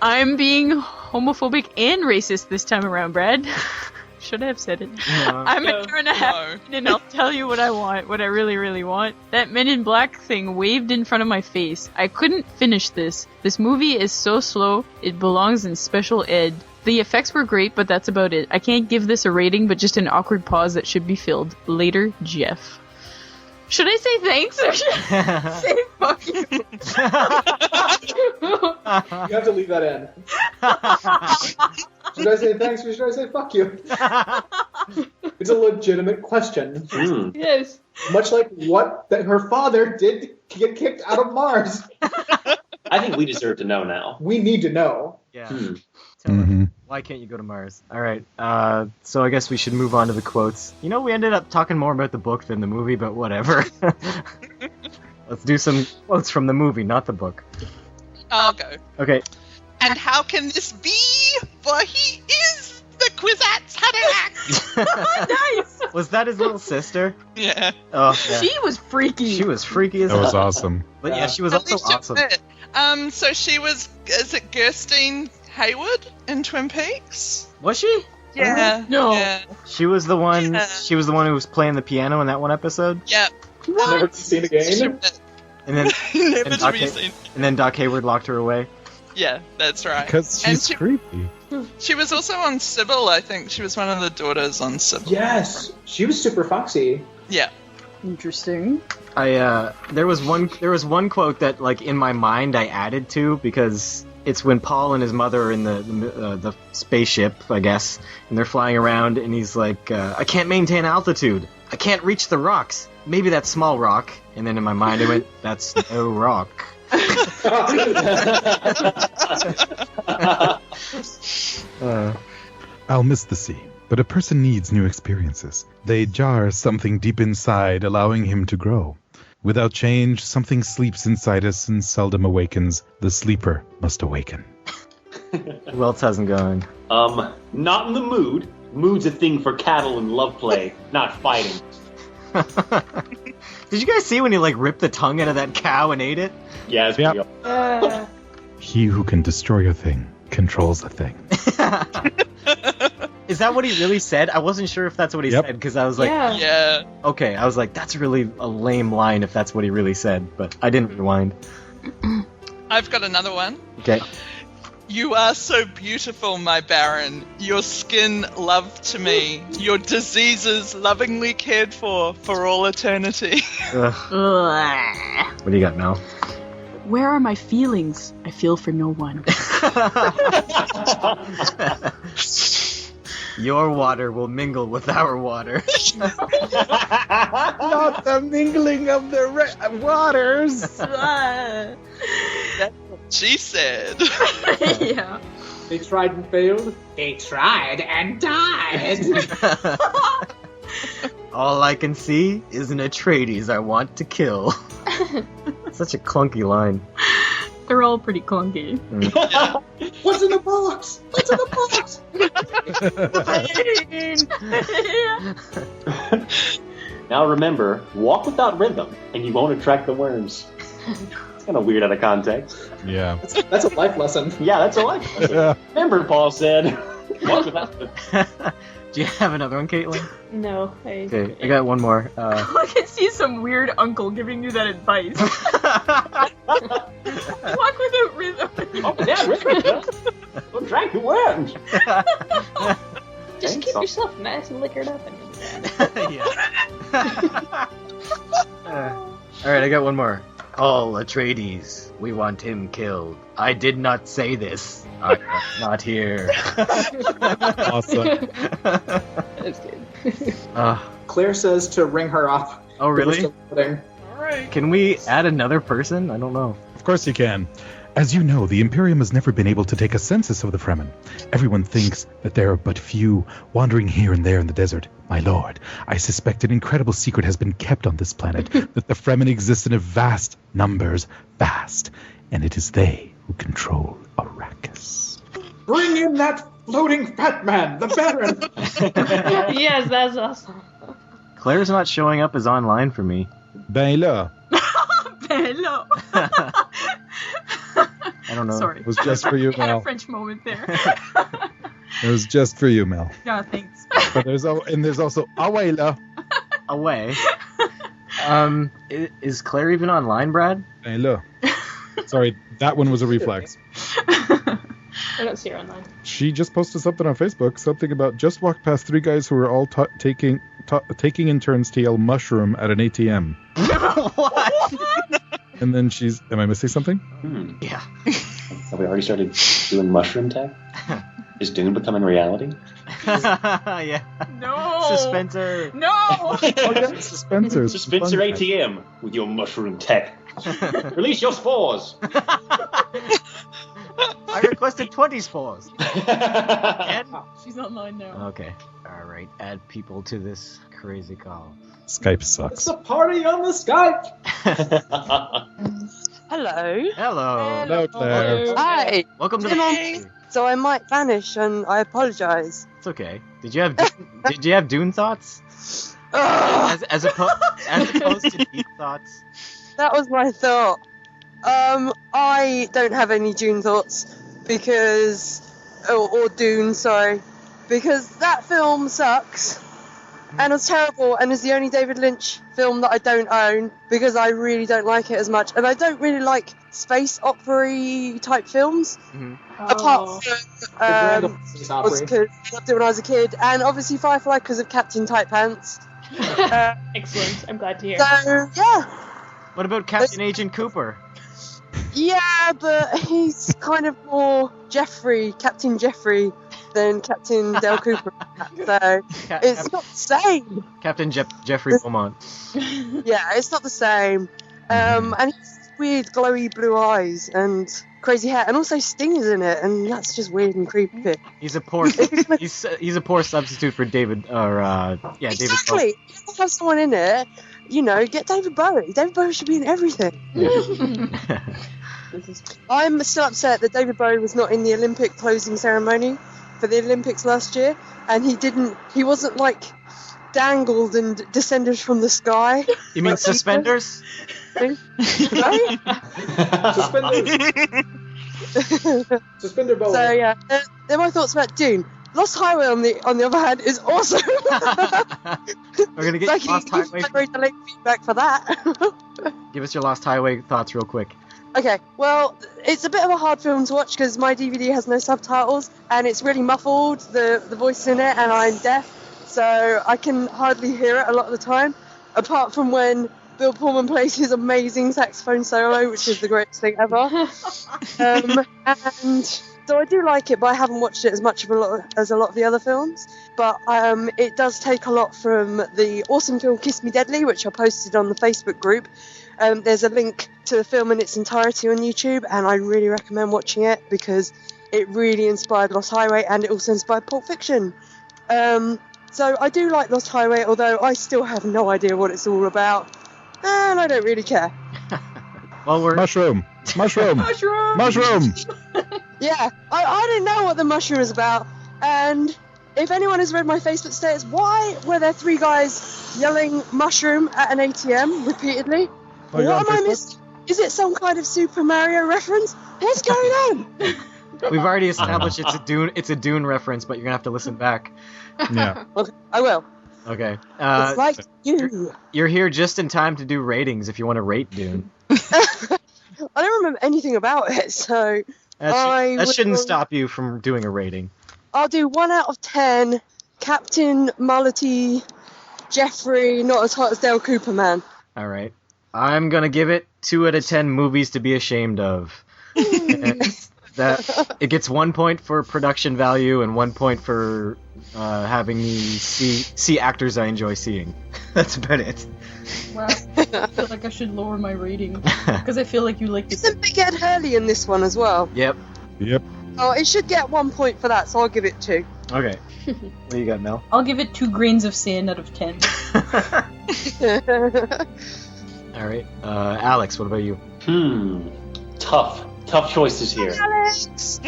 I'm being homophobic and racist this time around, Brad. Should I have said it? No. I'm No. a year and a half in and I'll tell you what I want, what I really, really want. That Men in Black thing waved in front of my face. I couldn't finish this. This movie is so slow, it belongs in special ed. The effects were great, but that's about it. I can't give this a rating, but just an awkward pause that should be filled. Later, Jeff. Should I say thanks or should I say fuck you? You have to leave that in. Should I say thanks or should I say fuck you? It's a legitimate question. Yes. Much like what that her father did to get kicked out of Mars. I think we deserve to know now. We need to know. Yeah. Hmm. Mhm. Why can't you go to Mars? All right. So I guess we should move on to the quotes. You know, we ended up talking more about the book than the movie, but whatever. Let's do some quotes from the movie, not the book. I'll go. Okay. And how can this be? For he is the Kwisatz Haderach. Nice! Was that his little sister? Yeah. Oh, yeah. She was freaky. She was freaky as That was hell. awesome. But yeah, she was At also least you awesome. admit. So she was, is it Gerstein Hayward in Twin Peaks? Was she? Yeah. No. Yeah. She was the one. Yeah. She was the one who was playing the piano in that one episode. Yeah. Never seen again. And then, Never and to be Doc, seen. and then Doc Hayward locked her away. Yeah, that's right. Because And she's she- creepy. She was also on Sybil, I think. She was one of the daughters on Sybil. Yes, she was super foxy. Yeah. Interesting. There was one quote that, like, in my mind I added to, because it's when Paul and his mother are in the spaceship, I guess, and they're flying around, and he's like, I can't maintain altitude. I can't reach the rocks. Maybe that small rock. And then in my mind I went, that's no rock. I'll miss the sea, but a person needs new experiences. They jar something deep inside, allowing him to grow. Without change, something sleeps inside us and seldom awakens. The sleeper must awaken. Who else hasn't gone? Not in the mood. Mood's a thing for cattle and love play, not fighting. Did you guys see when he, like, ripped the tongue out of that cow and ate it? Yeah, it's Yep. real. He who can destroy a thing controls a thing. Is that what he really said? I wasn't sure if that's what he Yep. said, because I was like, Yeah. Yeah. okay, I was like, that's really a lame line if that's what he really said, but I didn't rewind. I've got another one. Okay. You are so beautiful, my Baron. Your skin loved to me. Your diseases lovingly cared for all eternity. Ugh. Ugh. What do you got, Mel? Where are my feelings? I feel for no one. Your water will mingle with our water. Not the mingling of the waters! That's what she said. Yeah. They tried and failed. They tried and died. All I can see is an Atreides I want to kill. Such a clunky line. They're all pretty clunky. What's in the box? What's in the box? Now remember, walk without rhythm, and you won't attract the worms. It's kind of weird out of context. Yeah. That's a life lesson. Yeah, that's a life lesson. Remember, Paul said, walk without rhythm. Do you have another one, Caitlin? No. Okay, I got one more. I can see some weird uncle giving you that advice. Walk without rhythm. Walk without rhythm, huh? Don't attract the worms. Just Okay, keep so- yourself nice and liquored up. And Alright, I got one more. All Atreides, we want him killed. I did not say this. I am not here. Awesome. That's good. Claire says to ring her up. Oh, We're really? still recording. Alright. Can we add another person? I don't know. Of course you can. As you know, the Imperium has never been able to take a census of the Fremen. Everyone thinks that there are but few wandering here and there in the desert. My lord, I suspect an incredible secret has been kept on this planet, that the Fremen exist in vast numbers, vast, and it is they who control Arrakis. Bring in that floating fat man, the Baron. Yes, that's awesome. Claire's not showing up as online for me. Ben là. Hello. I don't know. Sorry. It was just for you, Had a Mel. French moment there. It was just for you, Mel. Yeah, thanks. But there's also Abuela. Away. Is Claire even online, Brad? Hello. Sorry, that one was a reflex. I don't see her online. She just posted something on Facebook, something about just walked past 3 guys who were all taking in turns to yell mushroom at an ATM. What? And then am I missing something? Yeah. Have we already started doing mushroom tech? Is Dune becoming reality? Yeah. No. Suspensor. No. Suspensor. Suspend your ATM with your mushroom tech. Release your spores. I requested 20 spores. She's online now. Okay. All right. Add people to this crazy call. Skype It's sucks. a party on the Skype. Hello. Hello. Hello, Claire. Hi. Welcome to the Hey. So I might vanish, and I apologise. It's okay. Did you have Dune thoughts? Ugh, As opposed to deep thoughts? that was my thought. I don't have any Dune thoughts or Dune, sorry, because that film sucks and it's terrible and is the only David Lynch film that I don't own because I really don't like it as much, and I don't really like space opera type films. Mm-hmm. Apart from Grand Old Space Opera. was because I loved it when I was a kid, and obviously Firefly because of Captain Tight Pants. Excellent. I'm glad to hear. So yeah, What about Captain Agent Cooper? yeah, but he's kind of more Captain Jeffrey, than Captain Del Cooper. So it's not the same. Captain Jeffrey Beaumont. Yeah, it's not the same. And he's weird glowy blue eyes and crazy hair, and also Sting is in it, and that's just weird and creepy. He's a poor he's a poor substitute for David David Bowie. Exactly. If you have someone in it, get David Bowie. David Bowie should be in everything. I'm still upset that David Bowie was not in the Olympic closing ceremony for the Olympics last year, and he wasn't like dangled and descended from the sky. You mean suspenders? Right? Suspender bow. So yeah, they're my thoughts about Dune. Lost Highway on the other hand is awesome. We're gonna get Lost Highway. Very delayed feedback for that. Give us your Lost Highway thoughts real quick. Okay, well, it's a bit of a hard film to watch because my DVD has no subtitles and it's really muffled, the voice in it, and I'm deaf, so I can hardly hear it a lot of the time, apart from when Bill Pullman plays his amazing saxophone solo, which is the greatest thing ever. And so I do like it, but I haven't watched it as much as a lot of the other films. But it does take a lot from the awesome film Kiss Me Deadly, which I posted on the Facebook group. There's a link to the film in its entirety on YouTube, and I really recommend watching it because it really inspired Lost Highway, and it also inspired Pulp Fiction. So I do like Lost Highway, although I still have no idea what it's all about, and I don't really care. Well, we're Mushroom. Mushroom. Yeah, I didn't know what the mushroom is about, and if anyone has read my Facebook status, why were there 3 guys yelling mushroom at an ATM repeatedly? Oh, you're on What am I Facebook? missing? Is it some kind of Super Mario reference? What's going on? We've already established it's a Dune reference, but you're gonna have to listen back. Yeah. Okay, I will. Okay. It's like you. You're here just in time to do ratings if you want to rate Dune. I don't remember anything about it, so That shouldn't will- stop you from doing a rating. I'll do 1 out of 10. Captain Mullety Jeffrey, not as hot as Dale Cooper, man. All right. I'm gonna give it 2 out of 10 movies to be ashamed of. And that it gets 1 point for production value and 1 point for having me see actors I enjoy seeing. That's about it. Wow. I feel like I should lower my rating because I feel like you like Isn't Big Ed Hurley in this one as well? Yep. Oh, it should get 1 point for that, so I'll give it 2. Okay. What do you got, Mel? I'll give it 2 grains of sand out of 10. All right. Alex, what about you? Tough choices here. Alex!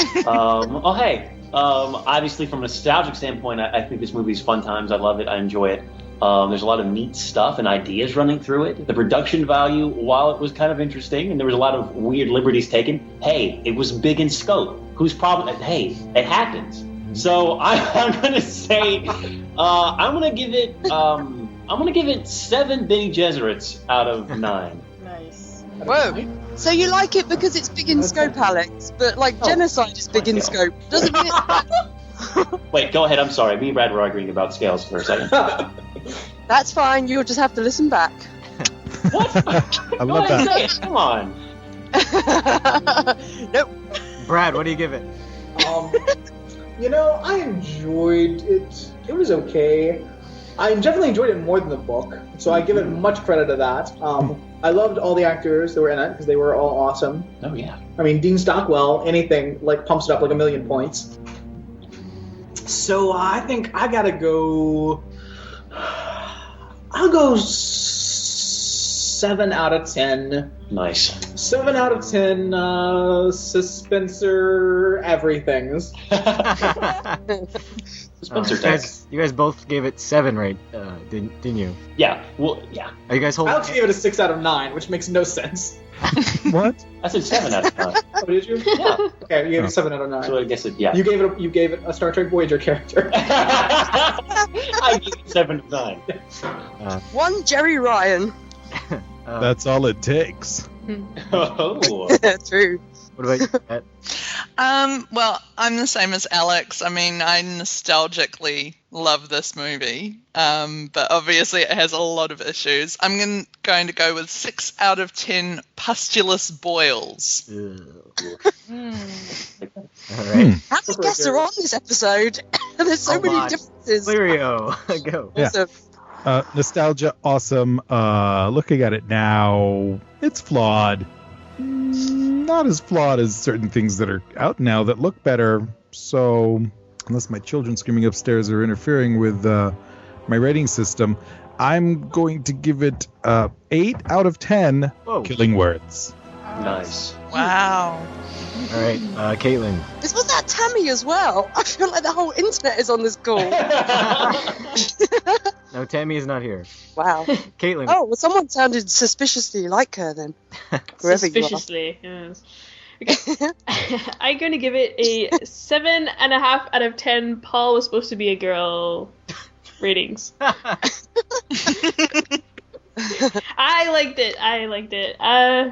Obviously from a nostalgic standpoint, I think this movie's fun times. I love it. I enjoy it. There's a lot of neat stuff and ideas running through it. The production value, while it was kind of interesting and there was a lot of weird liberties taken, hey, it was big in scope. Whose problem? Hey, it happens. So I'm gonna say I'm gonna give it 7 Benny Gesserits out of 9. Nice. Whoa. So you like it because it's big in scope, Alex, but like genocide is big in scope. Doesn't mean it's... Wait, go ahead. I'm sorry. Me and Brad were arguing about scales for a second. That's fine. You'll just have to listen back. What? I love that. Come on. Nope. Brad, what do you give it? I enjoyed it. It was okay. I definitely enjoyed it more than the book, so I give it much credit to that. I loved all the actors that were in it because they were all awesome. Oh yeah. I mean, Dean Stockwell, anything pumps it up like 1,000,000 points. So I think I gotta go. I'll go 7 out of 10. Nice. 7 out of 10. Suspenser everything's. Spencer You guys both gave it 7, right? Didn't you? Yeah. Well, yeah. Are you guys holding? Alex gave it a 6 out of 9, which makes no sense. What? I said 7 out of 9. Oh, did you? Yeah. Okay, you gave it 7 out of 9. So I guess yeah. You gave it a Star Trek Voyager character. I gave it 7 out of 9. One Jerry Ryan. That's all it takes. Oh. True. What about you, Matt? Well, I'm the same as Alex. I mean, I nostalgically love this movie, but obviously it has a lot of issues. I'm going to go with 6 out of 10 pustulous boils. All right. How many guests are on this episode? There's so many differences. Alirio, go. Yeah. Awesome. Nostalgia, awesome. Looking at it now, it's flawed. Not as flawed as certain things that are out now that look better. So, unless my children screaming upstairs are interfering with my rating system, I'm going to give it 8 out of 10 killing words. Nice. Wow. All right, Caitlin. Was that Tammy as well? I feel like the whole internet is on this call. No, Tammy is not here. Wow. Caitlin. Oh, well, someone sounded suspiciously like her then. Whoever you are. Suspiciously, yes. Okay. I'm going to give it a 7.5 out of 10 Paul was supposed to be a girl ratings. I liked it.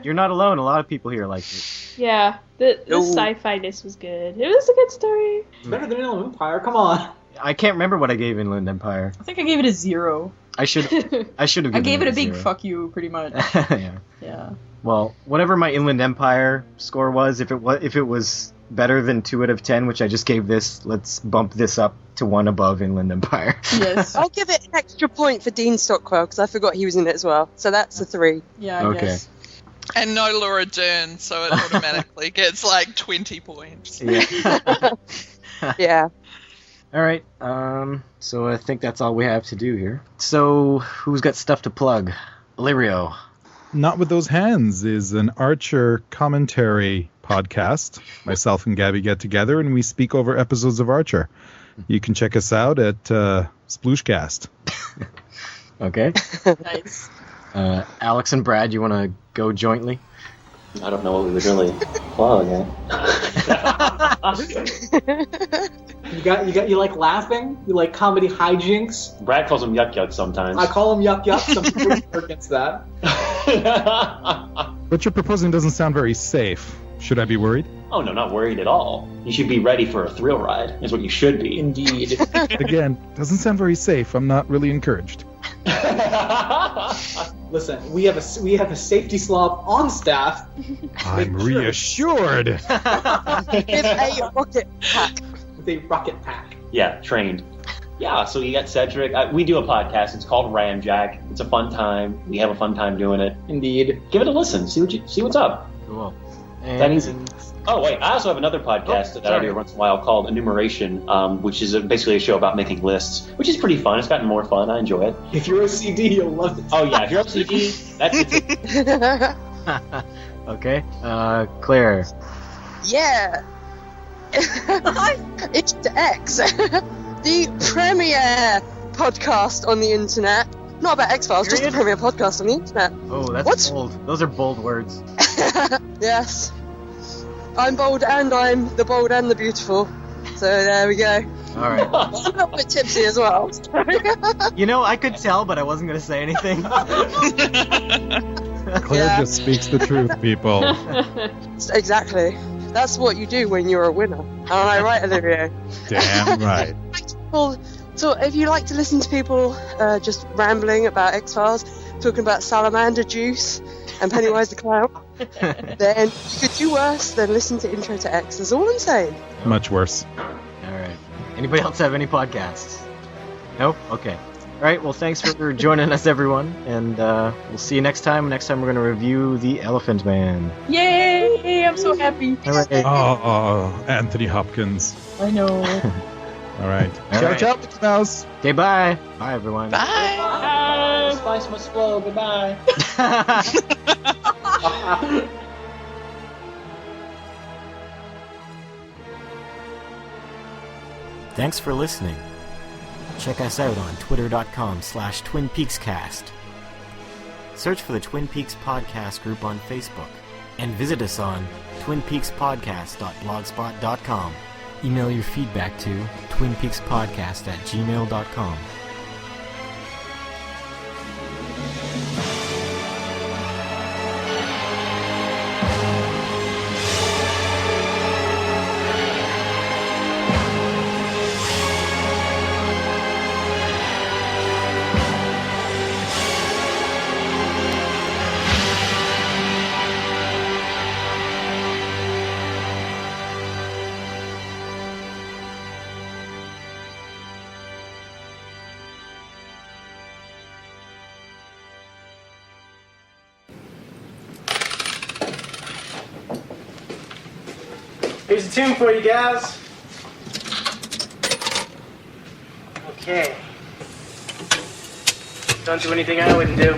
You're not alone. A lot of people here liked it. Yeah, the sci-fi-ness was good. It was a good story. Better than Inland Empire, come on. I can't remember what I gave Inland Empire. I think I gave it a 0. I should have. I gave it a big 0. fuck you, pretty much. Yeah. Yeah. Well, whatever my Inland Empire score was, if it was better than 2 out of 10, which I just gave this, let's bump this up to 1 above Inland Empire. Yes. I'll give it an extra point for Dean Stockwell because I forgot he was in it as well. So that's a 3. Yeah, I Okay. guess. And no Laura Dern, so it automatically gets like 20 points. Yeah. Yeah. All right. So I think that's all we have to do here. So who's got stuff to plug? Alirio. Not With Those Hands is an Archer commentary podcast. Myself and Gabby get together and we speak over episodes of Archer. You can check us out at SplooshCast. Okay. Nice. Alex and Brad, you want to go jointly? I don't know what we would really plug. You like laughing? You like comedy hijinks? Brad calls them yuck yucks sometimes. I call them yuck yucks. Some people are against that. What you're proposing doesn't sound very safe. Should I be worried? Oh no, not worried at all. You should be ready for a thrill ride, is what you should be. Indeed. Again, doesn't sound very safe. I'm not really encouraged. Listen, we have a safety slob on staff. I'm reassured. With a rocket pack. With a rocket pack. Yeah, trained. Yeah, so you got Cedric. We do a podcast. It's called Ramjack. It's a fun time. We have a fun time doing it. Indeed. Give it a listen. See what's up. Cool. That easy. Oh wait, I also have another podcast that I do once in a while called Enumeration, which is basically a show about making lists, which is pretty fun. It's gotten more fun. I enjoy it. If you're a CD, you'll love it. Oh yeah, if you're a CD, that's it. Okay. Claire. Yeah. It's the X. The premier podcast on the internet. Not about X-Files, just the premier podcast on the internet. Oh, that's What? bold. Those are bold words. Yes. I'm bold and I'm the bold and the beautiful. So there we go. All right. I'm a little bit tipsy as well. You know, I could tell, but I wasn't going to say anything. Claire Yeah. just speaks the truth, people. Exactly. That's what you do when you're a winner. Am I right, Alirio? Damn right. Well, so if you like to listen to people just rambling about X-Files, talking about salamander juice and Pennywise the Clown, then you could do worse than listen to Intro to X. That's all I'm saying. Much worse. All right. Anybody else have any podcasts? Nope? Okay. All right, well, thanks for joining us, everyone, and we'll see you next time. Next time we're going to review The Elephant Man. Yay! I'm so happy. All right. Oh, Anthony Hopkins. I know. All right. All Ciao, right. ciao, Mickey Mouse. Okay, bye. Bye, everyone. Bye. Spice must flow. Goodbye. Thanks for listening. Check us out on twitter.com/TwinPeaksCast. Search for the Twin Peaks Podcast group on Facebook. And visit us on twinpeakspodcast.blogspot.com. Email your feedback to twinpeakspodcast@gmail.com. Here's a tune for you guys. Okay. Don't do anything I wouldn't do.